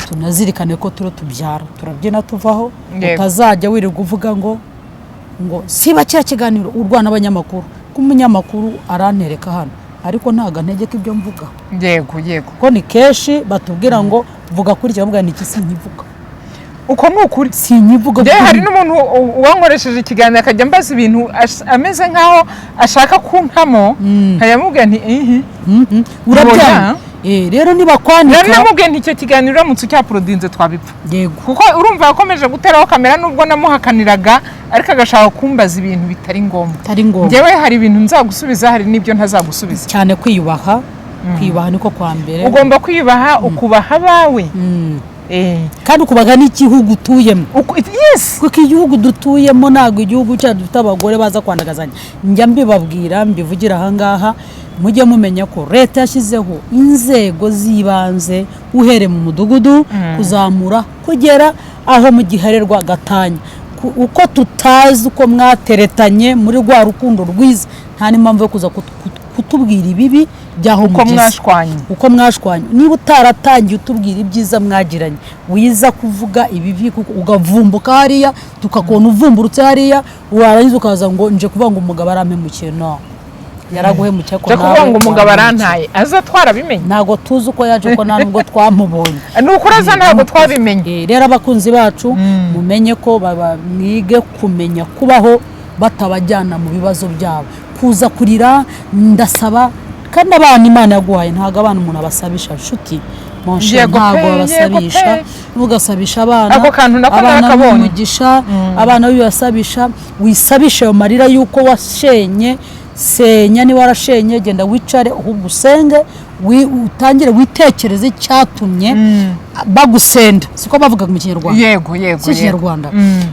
tunazirikane ko tubyara turabyina tuvaho utazajya wirirwa uvuga ngo siba cya kiganiro urwana abanyamakuru kumunyamakuru arantereka hano ariko ntaga ntegeka ibyo mvuga yego ko ni keshi batubwira ngo vuga kuri cyo mbwa niki sinkivuga uko nukuri sinkivuga hari n'umuntu wankoresheje ikiganiro akajya mbaza ibintu ameze nkaho ashaka kumpamo hayamubwira nti urabyana rero niba kwanika rero namubwiye nti icyo kiganiro uramutse cyaprodinze twabipfa yego kuko urumva yakomeje guteraho kamera nubwo namuhakaniraga ariko agashaka kumbaza ibintu bitari ngombwa njyewe hari ibintu nzagusubiza hari n'ibyo ntazagusubiza cyane kwiyubaha niko kwa mbere ugomba kwiyubaha ukubaha abawe kandi ukubaga n'igihugu utuyemo kuko igihugu dutuyemo ntabwo igihugu cyacu dufite abagore baza kwandagazanya njya mbibabwira mbivugira ahangaha mujye mumenya ko leta yashyizeho inzego z'ibanze uhere mu mudugudu kuzamura kugera aho mu giharerwa gatanya uko tutazi uko mwateretanye muri rwa rukundo rwiza nta n'impamvu yo kuza kutubwira ibibi byaho uko mwashwanye niba utaratangiye utubwira ibyiza mwagiranye wiza kuvuga ibibi ugavumbuka hariya tukakubona uvumburutse hariya warangiza ukaza ngo nje kuvuga ngo umugabo arampemukiye no yaraguhemukiye ko nawe ngo umugabo arantaye aza twarabimenye ntago tuzi uko yaje ko nubwo twamubonye nuko aza ntago twabimenye rero abakunzi bacu mumenye ko mwige kumenya kubaho batabajyana mu bibazo byabo kuza kurira ndasaba kandi abana Imana yaguhaye ntago abana umuntu abasabisha nshuti ntabwo babasabisha ntugasabisha abana ako kantu nako nakabonye umugisha abana bibasabisha wisabisha ayo marira yuko washenye senya ni warashenye genda wicare ahubwo usenge utangire witekereze cyatumye bagusenda siko bavuga mu Kinyarwanda yego Kinyarwanda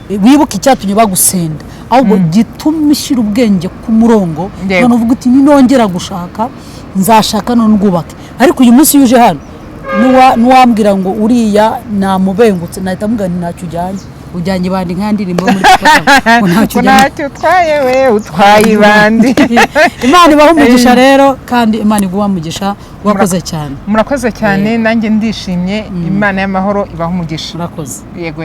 wibuka icyatumye bagusenda ahubwo gituma ishyira ubwenge ku murongo none uvuga uti ninongera gushaka nzashaka none ngubake ariko uyu munsi yuje hano nuwambwira ngo uriya namubengutse nahita mugani ntacyo ujyanye ujyanye ibandi nk'andirimbo muri papa ntacyo utwaye we utwaye ibandi. Imana ibaha umugisha rero kandi Imana iguha umugisha wakoze cyane. Murakoze cyane nanjye ndishimye. Imana y'amahoro ibaha umugisha. Murakoze. Yego.